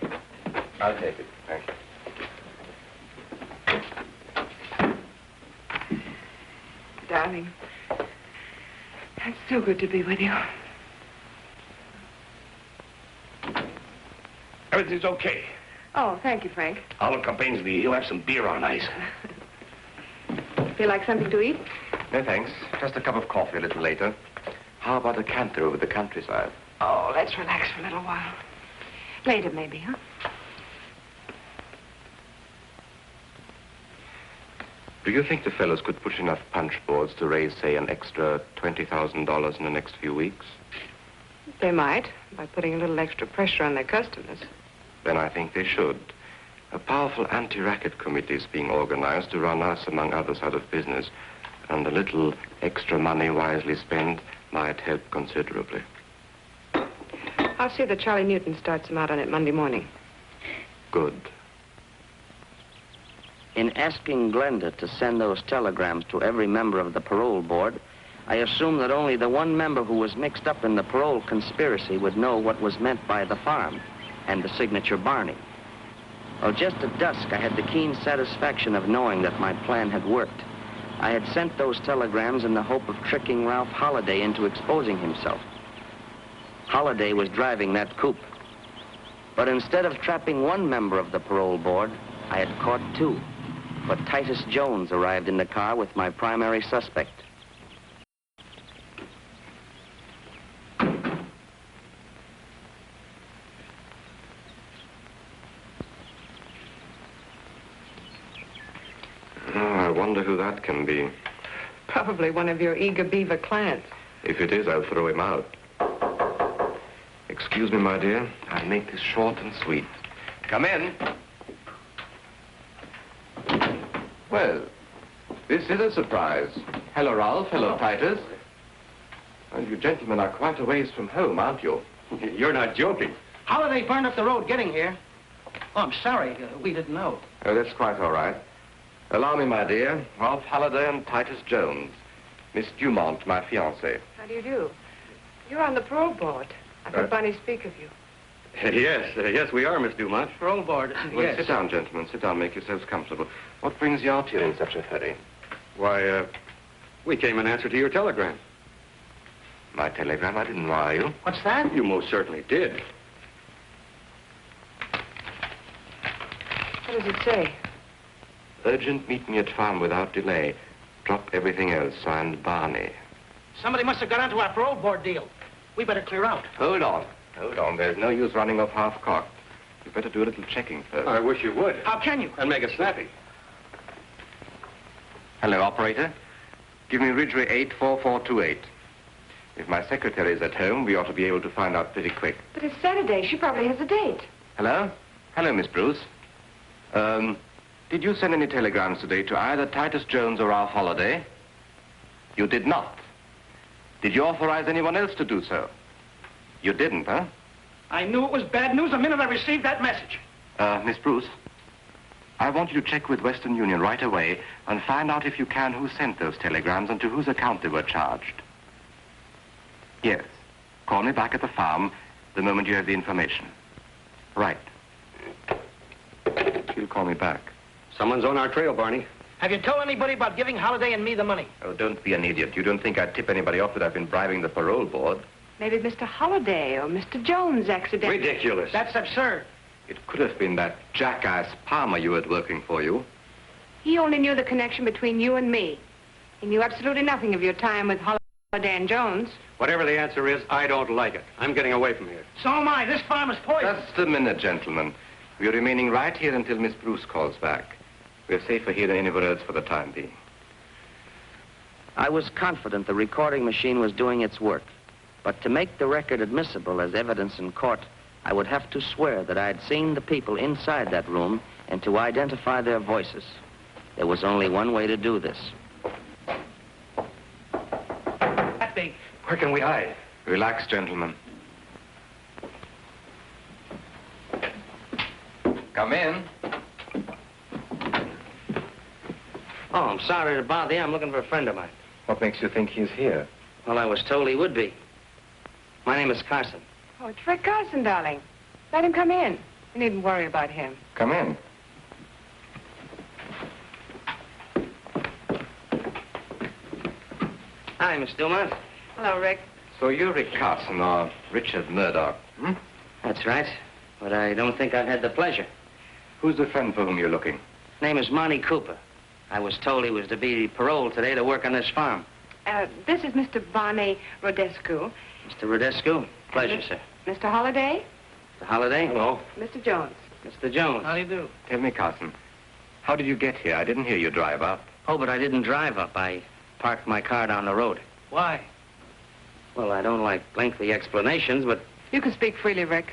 I'll take it. Thank you. Darling, it's so good to be with you. Everything's okay. Oh, thank you, Frank. Olive campaigns me. He'll have some beer on ice. Feel like something to eat? No, thanks. Just a cup of coffee a little later. How about a canter over the countryside? Oh, let's relax for a little while. Later, maybe, huh? Do you think the fellows could push enough punch boards to raise, say, an extra $20,000 in the next few weeks? They might, by putting a little extra pressure on their customers. Then I think they should. A powerful anti-racket committee is being organized to run us, among others, out of business. And a little extra money wisely spent might help considerably. I'll see that Charlie Newton starts him out on it Monday morning. Good. In asking Glenda to send those telegrams to every member of the parole board, I assumed that only the one member who was mixed up in the parole conspiracy would know what was meant by the farm and the signature Barney. Well, just at dusk, I had the keen satisfaction of knowing that my plan had worked. I had sent those telegrams in the hope of tricking Ralph Holliday into exposing himself. Holliday was driving that coupe. But instead of trapping one member of the parole board, I had caught two. For Titus Jones arrived in the car with my primary suspect. I wonder who that can be. Probably one of your eager beaver clients. If it is, I'll throw him out. Excuse me, my dear. I'll make this short and sweet. Come in. Well, this is a surprise. Hello, Ralph. Hello, Titus. And you gentlemen are quite a ways from home, aren't you? You're not joking. Holiday burned up the road getting here. Oh, I'm sorry. We didn't know. Oh, that's quite all right. Allow me, my dear. Ralph Halliday and Titus Jones. Miss Dumont, my fiancée. How do you do? You're on the parole board. I heard Bunny speak of you. Yes, we are, Miss Dumont. Parole board. Well, Yes. sit down, gentlemen. Sit down. Make yourselves comfortable. What brings you out here in such a hurry? Why, we came in answer to your telegram. My telegram? I didn't wire you. What's that? You most certainly did. What does it say? Urgent, meet me at farm without delay. Drop everything else. Signed, Barney. Somebody must have got onto our parole board deal. We better clear out. Hold on. Hold on. There's no use running off half-cocked. You better do a little checking first. I wish you would. How can you? And make it snappy. Hello, operator. Give me Ridgeway 84428. If my secretary's at home, we ought to be able to find out pretty quick. But it's Saturday. She probably has a date. Hello? Hello, Miss Bruce. Did you send any telegrams today to either Titus Jones or Ralph Holliday? You did not. Did you authorize anyone else to do so? You didn't, huh? I knew it was bad news the minute I received that message. Miss Bruce, I want you to check with Western Union right away and find out if you can who sent those telegrams and to whose account they were charged. Yes. Call me back at the farm the moment you have the information. Right. She'll call me back. Someone's on our trail, Barney. Have you told anybody about giving Holiday and me the money? Oh, don't be an idiot. You don't think I'd tip anybody off that I've been bribing the parole board? Maybe Mr. Holliday or Mr. Jones accidentally. Ridiculous. That's absurd. It could have been that jackass Palmer you had working for you. He only knew the connection between you and me. He knew absolutely nothing of your time with Holliday and Jones. Whatever the answer is, I don't like it. I'm getting away from here. So am I. This farm is poison. Just a minute, gentlemen. We're remaining right here until Miss Bruce calls back. We're safer here than anywhere else for the time being. I was confident the recording machine was doing its work. But to make the record admissible as evidence in court, I would have to swear that I had seen the people inside that room and to identify their voices. There was only one way to do this. Where can we hide? Relax, gentlemen. Come in. Oh, I'm sorry to bother you. I'm looking for a friend of mine. What makes you think he's here? Well, I was told he would be. My name is Carson. Oh, it's Rick Carson, darling. Let him come in. You needn't worry about him. Come in. Hi, Miss Dumont. Hello, Rick. So you're Rick Carson, or Richard Murdoch, hmm? That's right. But I don't think I've had the pleasure. Who's the friend for whom you're looking? Name is Monty Cooper. I was told he was to be paroled today to work on this farm. This is Mr. Barney Rodescu. Mr. Rodescu? Pleasure, sir. Mr. Holliday. Mr. Holliday? Hello. Mr. Jones. Mr. Jones. How do you do? Tell me, Carson, how did you get here? I didn't hear you drive up. Oh, but I didn't drive up. I parked my car down the road. Why? Well, I don't like lengthy explanations, but... You can speak freely, Rick.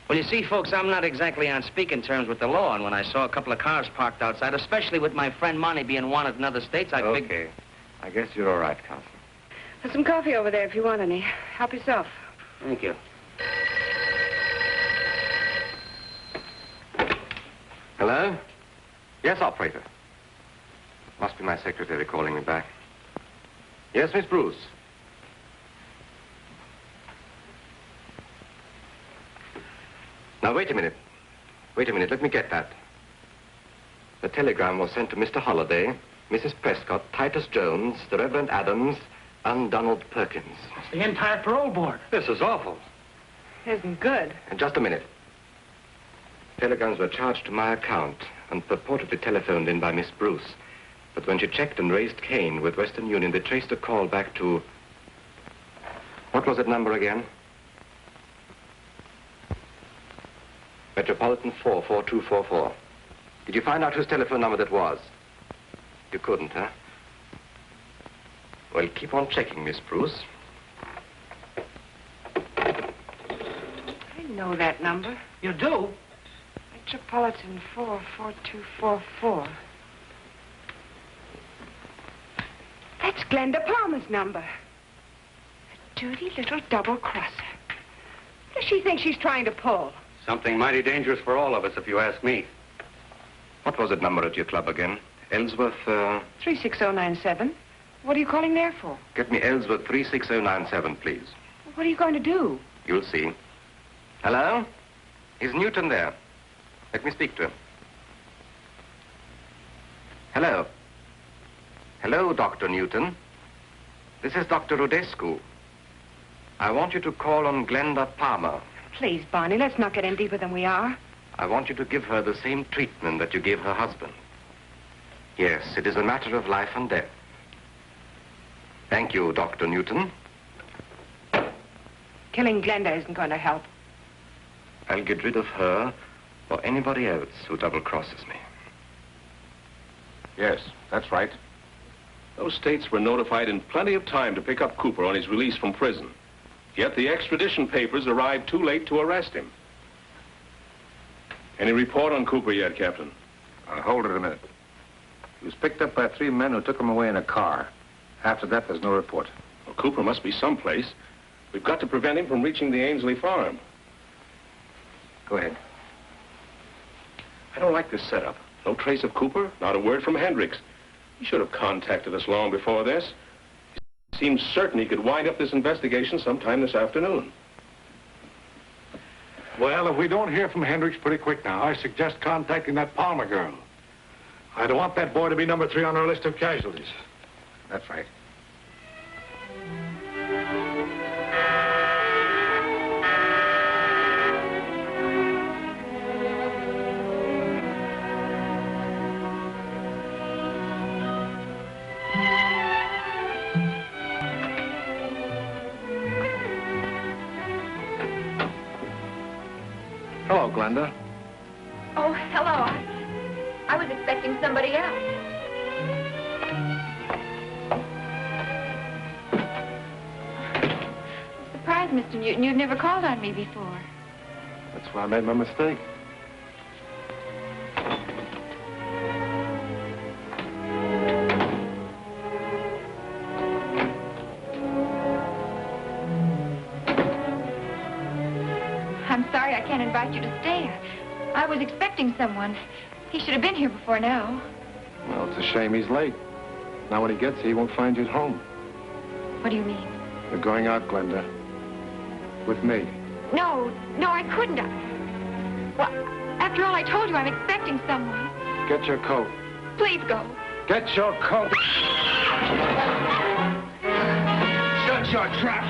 Well, you see, folks, I'm not exactly on speaking terms with the law, and when I saw a couple of cars parked outside, especially with my friend Monty being wanted in other states, I figured... Okay. I guess you're all right, Carson. There's some coffee over there if you want any. Help yourself. Thank you. Hello? Yes, operator. Must be my secretary calling me back. Yes, Miss Bruce. Now, wait a minute. Wait a minute. Let me get that. The telegram was sent to Mr. Holliday, Mrs. Prescott, Titus Jones, the Reverend Adams, and Donald Perkins. It's the entire parole board. This is awful. Isn't good. And just a minute. Telegrams were charged to my account and purportedly telephoned in by Miss Bruce. But when she checked and raised Kane with Western Union, they traced a call back to... What was that number again? Metropolitan 44244. Did you find out whose telephone number that was? You couldn't, huh? Well, keep on checking, Miss Bruce. I know that number. You do? Metropolitan 44244. That's Glenda Palmer's number. A dirty little double-crosser. What does she think she's trying to pull? Something mighty dangerous for all of us, if you ask me. What was that number at your club again? Ellsworth, 36097. What are you calling there for? Get me Ellsworth 36097, please. What are you going to do? You'll see. Hello? Is Newton there? Let me speak to him. Hello? Hello, Dr. Newton. This is Dr. Rodescu. I want you to call on Glenda Palmer. Please, Barney, let's not get in deeper than we are. I want you to give her the same treatment that you gave her husband. Yes, it is a matter of life and death. Thank you, Dr. Newton. Killing Glenda isn't going to help. I'll get rid of her or anybody else who double-crosses me. Yes, that's right. Those states were notified in plenty of time to pick up Cooper on his release from prison. Yet the extradition papers arrived too late to arrest him. Any report on Cooper yet, Captain? Hold it a minute. He was picked up by 3 men who took him away in a car. After that, there's no report. Well, Cooper must be someplace. We've got to prevent him from reaching the Ainsley farm. Go ahead. I don't like this setup. No trace of Cooper, not a word from Hendricks. He should have contacted us long before this. He seems certain he could wind up this investigation sometime this afternoon. Well, if we don't hear from Hendricks pretty quick now, I suggest contacting that Palmer girl. I don't want that boy to be number 3 on our list of casualties. That's right. Hello, Glenda. Oh, hello. I was expecting somebody else. I'm surprised, Mr. Newton. You've never called on me before. That's why I made my mistake. I was expecting someone. He should have been here before now. Well, it's a shame he's late. Now when he gets here, he won't find you at home. What do you mean? You're going out, Glenda. With me. No, I couldn't. Well, after all I told you, I'm expecting someone. Get your coat. Please go. Get your coat. Shut your trap.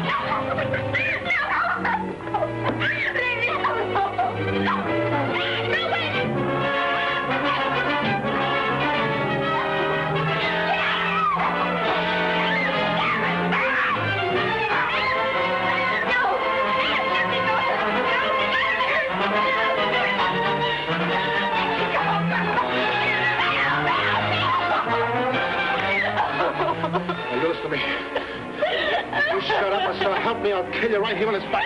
You shut up, or so help me, I'll kill you right here on his back.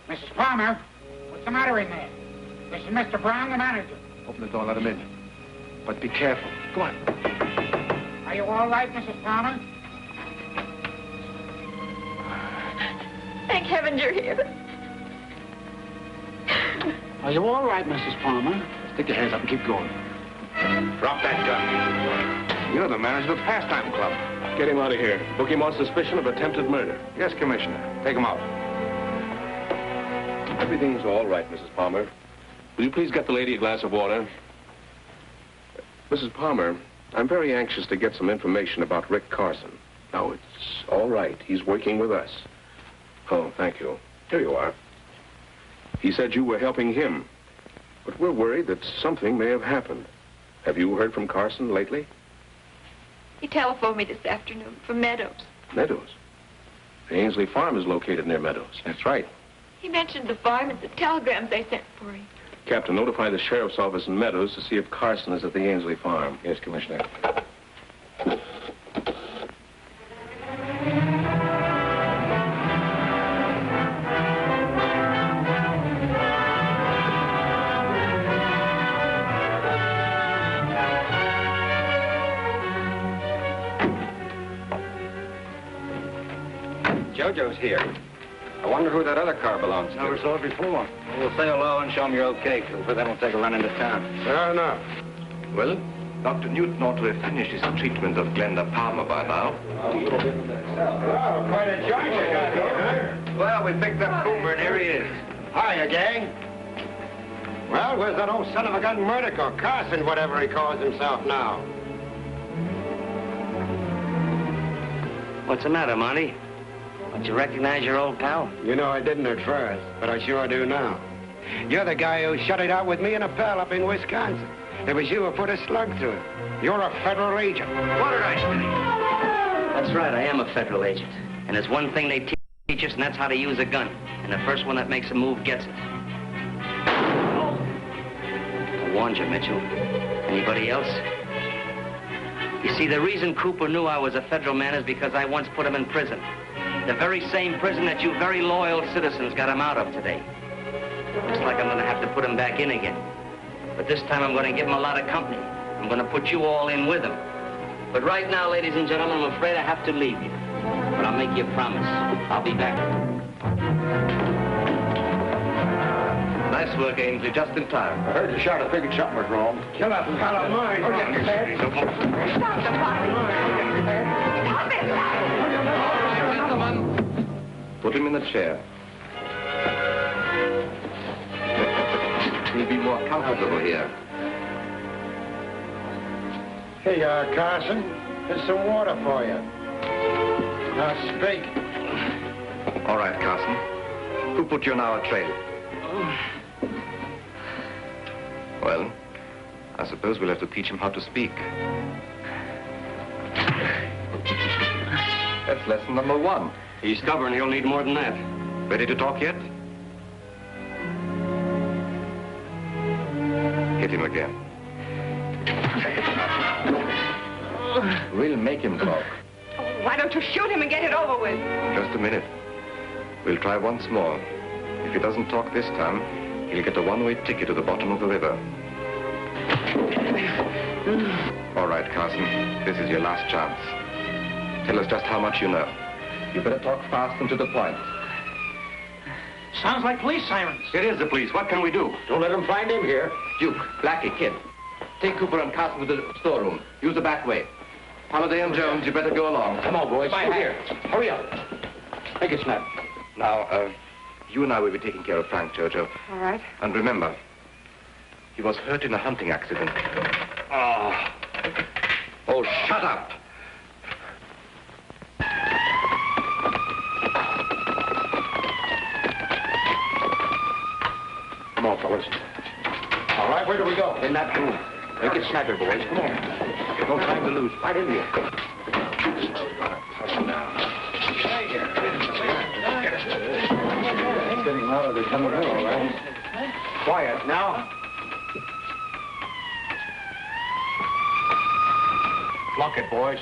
Mrs. Palmer, what's the matter in there? This is Mr. Brown, the manager. Open the door, let him in. But be careful. Go on. Are you all right, Mrs. Palmer? Thank heaven you're here. Are you all right, Mrs. Palmer? Stick your hands up and keep going. Drop that gun. You're the manager of the pastime club. Get him out of here. Book him on suspicion of attempted murder. Yes, Commissioner. Take him out. Everything's all right, Mrs. Palmer. Will you please get the lady a glass of water? Mrs. Palmer, I'm very anxious to get some information about Rick Carson. Now, it's all right. He's working with us. Oh, thank you. Here you are. He said you were helping him. But we're worried that something may have happened. Have you heard from Carson lately? He telephoned me this afternoon from Meadows. Meadows? The Ainsley farm is located near Meadows. That's right. He mentioned the farm and the telegrams they sent for him. Captain, notify the sheriff's office in Meadows to see if Carson is at the Ainsley farm. Yes, Commissioner. Jojo's here. I wonder who that other car belongs to. Never saw it before. We'll say hello and show him you're okay, but then we'll take a run into town. Fair enough. Well, Dr. Newton ought to have finished his treatment of Glenda Palmer by now. Oh, quite a joint you got here, huh? Well, we picked up Cooper, and here he is. Hiya, gang. Well, where's that old son of a gun murderer, or Carson, whatever he calls himself now? What's the matter, Monty? Don't you recognize your old pal? You know, I didn't at first, but I sure do now. You're the guy who shut it out with me and a pal up in Wisconsin. It was you who put a slug through it. You're a federal agent. What did I say? That's right, I am a federal agent. And there's one thing they teach us, and that's how to use a gun. And the first one that makes a move gets it. I warned you, Mitchell. Anybody else? You see, the reason Cooper knew I was a federal man is because I once put him in prison. The very same prison that you very loyal citizens got him out of today. Looks like I'm going to have to put him back in again. But this time I'm going to give him a lot of company. I'm going to put you all in with him. But right now, ladies and gentlemen, I'm afraid I have to leave you. But I'll make you a promise. I'll be back. Nice work, Ainsley, just in time. I heard the shot. I figured something was wrong. Kill up and pal of mine. Put him in the chair. He'll be more comfortable here. Hey, Carson, here's some water for you. Now, speak. All right, Carson. Who put you on our trail? Well, I suppose we'll have to teach him how to speak. That's lesson number 1. He's stubborn. He'll need more than that. Ready to talk yet? Hit him again. We'll make him talk. Oh, why don't you shoot him and get it over with? Just a minute. We'll try once more. If he doesn't talk this time, he'll get a one-way ticket to the bottom of the river. All right, Carson. This is your last chance. Tell us just how much you know. You better talk fast and to the point. Sounds like police sirens. It is the police. What can we do? Don't let them find him here. Duke, Blackie, Kid. Take Cooper and Carson to the storeroom. Use the back way. Holliday and Jones, you better go along. Come on, boys. Come here. Hurry up. Make it snap. Now, you and I will be taking care of Frank, Jojo. All right. And remember, he was hurt in a hunting accident. Oh, shut up. Come on, fellas. All right, where do we go? In that room. Make it snappy, boys. Come on. No time to lose. Right in here. It's getting louder. They're coming in, all right. Quiet now. Lock it, boys.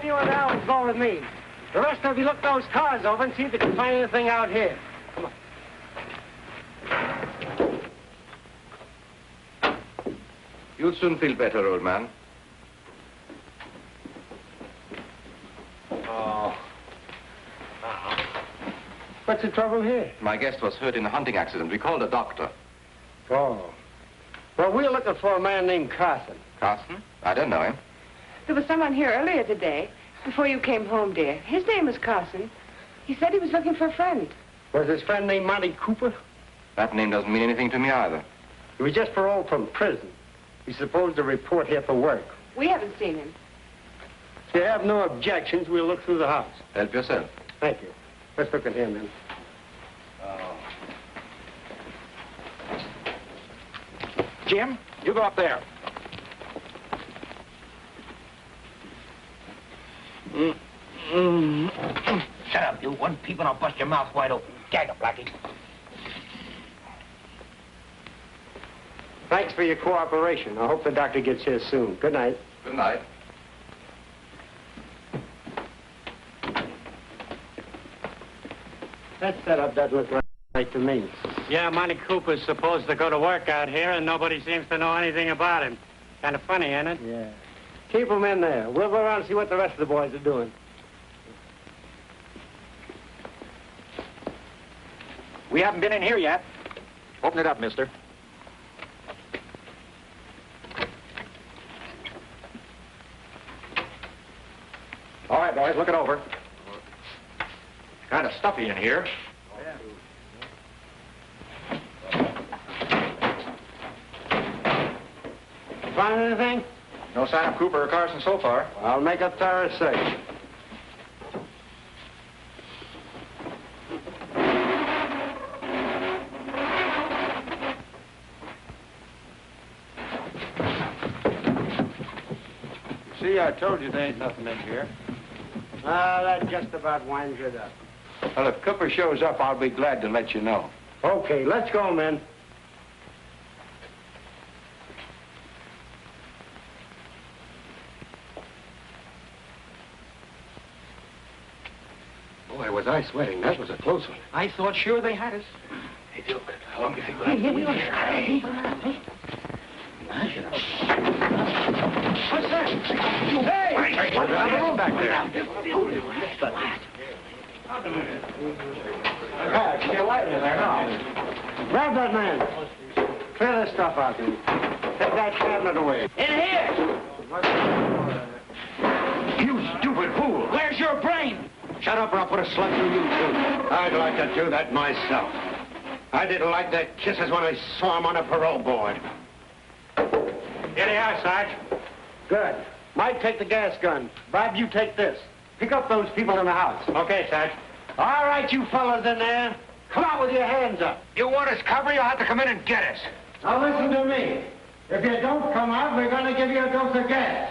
You and Al go with me. The rest of you look those cars over and see if you can find anything out here. Come on. You'll soon feel better, old man. Oh. What's the trouble here? My guest was hurt in a hunting accident. We called a doctor. Oh. Well, we're looking for a man named Carson. Carson? I don't know him. There was someone here earlier today, before you came home, dear. His name was Carson. He said he was looking for a friend. Was his friend named Monty Cooper? That name doesn't mean anything to me either. He was just paroled from prison. He's supposed to report here for work. We haven't seen him. If you have no objections, we'll look through the house. Help yourself. Thank you. Let's look at him, then. Jim, you go up there. Shut up, you. One peep and I'll bust your mouth wide open. Gag up, Blackie. Thanks for your cooperation. I hope the doctor gets here soon. Good night. Good night. That setup doesn't look right to me. Yeah, Monty Cooper's supposed to go to work out here, and nobody seems to know anything about him. Kind of funny, ain't it? Yeah. Keep him in there. We'll go around and see what the rest of the boys are doing. We haven't been in here yet. Open it up, mister. All right, boys, look it over. Kind of stuffy in here. Find anything? No sign of Cooper or Carson so far. I'll make a thorough search. See, I told you there ain't nothing in here. Ah, that just about winds it up. Well, if Cooper shows up, I'll be glad to let you know. Okay, let's go, men. Boy, was I sweating. That was a close one. I thought sure they had us. Hey, Duke, how long do you think we'll Hey, here we are. Hey. What's that? Hey! What's the room back there? Get your light in there now. Grab that man. Clear this stuff out there. Take that cabinet away. In here! You stupid fool! Where's your brain? Shut up or I'll put a slug through you, too. I'd like to do that myself. I didn't like their kisses when I saw them on a parole board. Here they are, Sarge. Good. Mike, take the gas gun. Bob, you take this. Pick up those people in the house. Okay, Sarge. All right, you fellas in there. Come out with your hands up. You want us cover, you'll have to come in and get us. Now listen to me. If you don't come out, we're going to give you a dose of gas.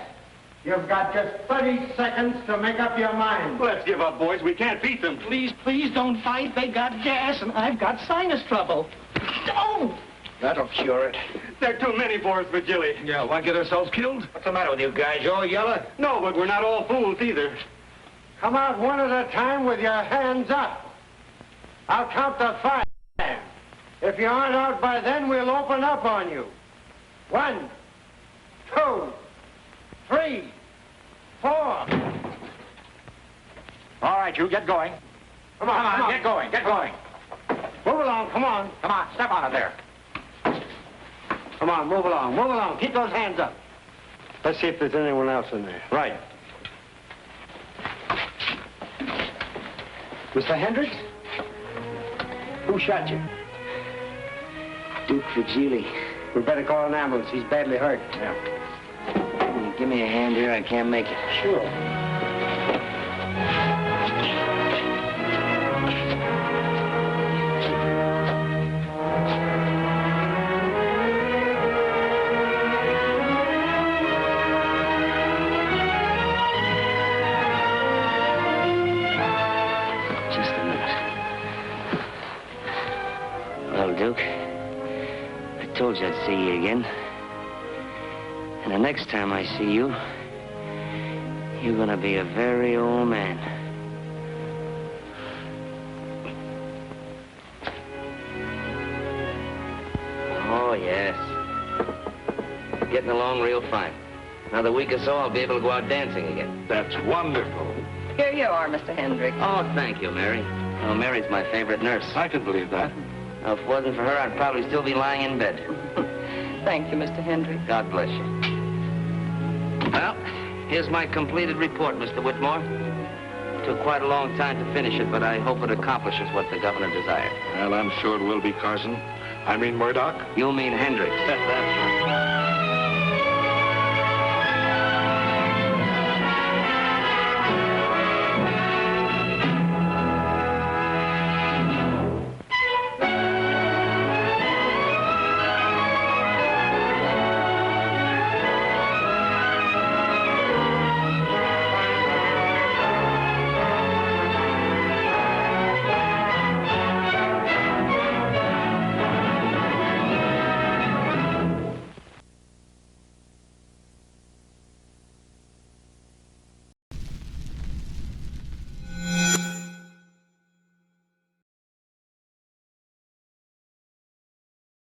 You've got just 30 seconds to make up your mind. Let's give up, boys. We can't beat them. Please, please don't fight. They got gas, and I've got sinus trouble. Oh! That'll cure it. There are too many for us, Virgili. Yeah, want to get ourselves killed? What's the matter with you guys? You all yellow? No, but we're not all fools either. Come out one at a time with your hands up. I'll count to 5. If you aren't out by then, we'll open up on you. 1, 2, 3, 4. All right, you get going. Come on, Come on, get going, get going. Move along, come on. Come on, step on it there. Come on, move along, move along. Keep those hands up. Let's see if there's anyone else in there. Right. Mr. Hendricks? Who shot you? Duke Vigili. We better call an ambulance. He's badly hurt. Yeah. Will you give me a hand here? I can't make it. Sure. Just a minute. Well, Duke, I told you I'd see you again. And the next time I see you, you're gonna be a very old man. Oh, yes. Getting along real fine. Another week or so, I'll be able to go out dancing again. That's wonderful. Here you are, Mr. Hendricks. Oh, thank you, Mary. Oh, Mary's my favorite nurse. I can believe that. Now, if it wasn't for her, I'd probably still be lying in bed. Thank you, Mr. Hendricks. God bless you. Well, here's my completed report, Mr. Whitmore. Took quite a long time to finish it, but I hope it accomplishes what the governor desired. Well, I'm sure it will be, Carson. I mean Murdoch. You mean Hendricks. That's right.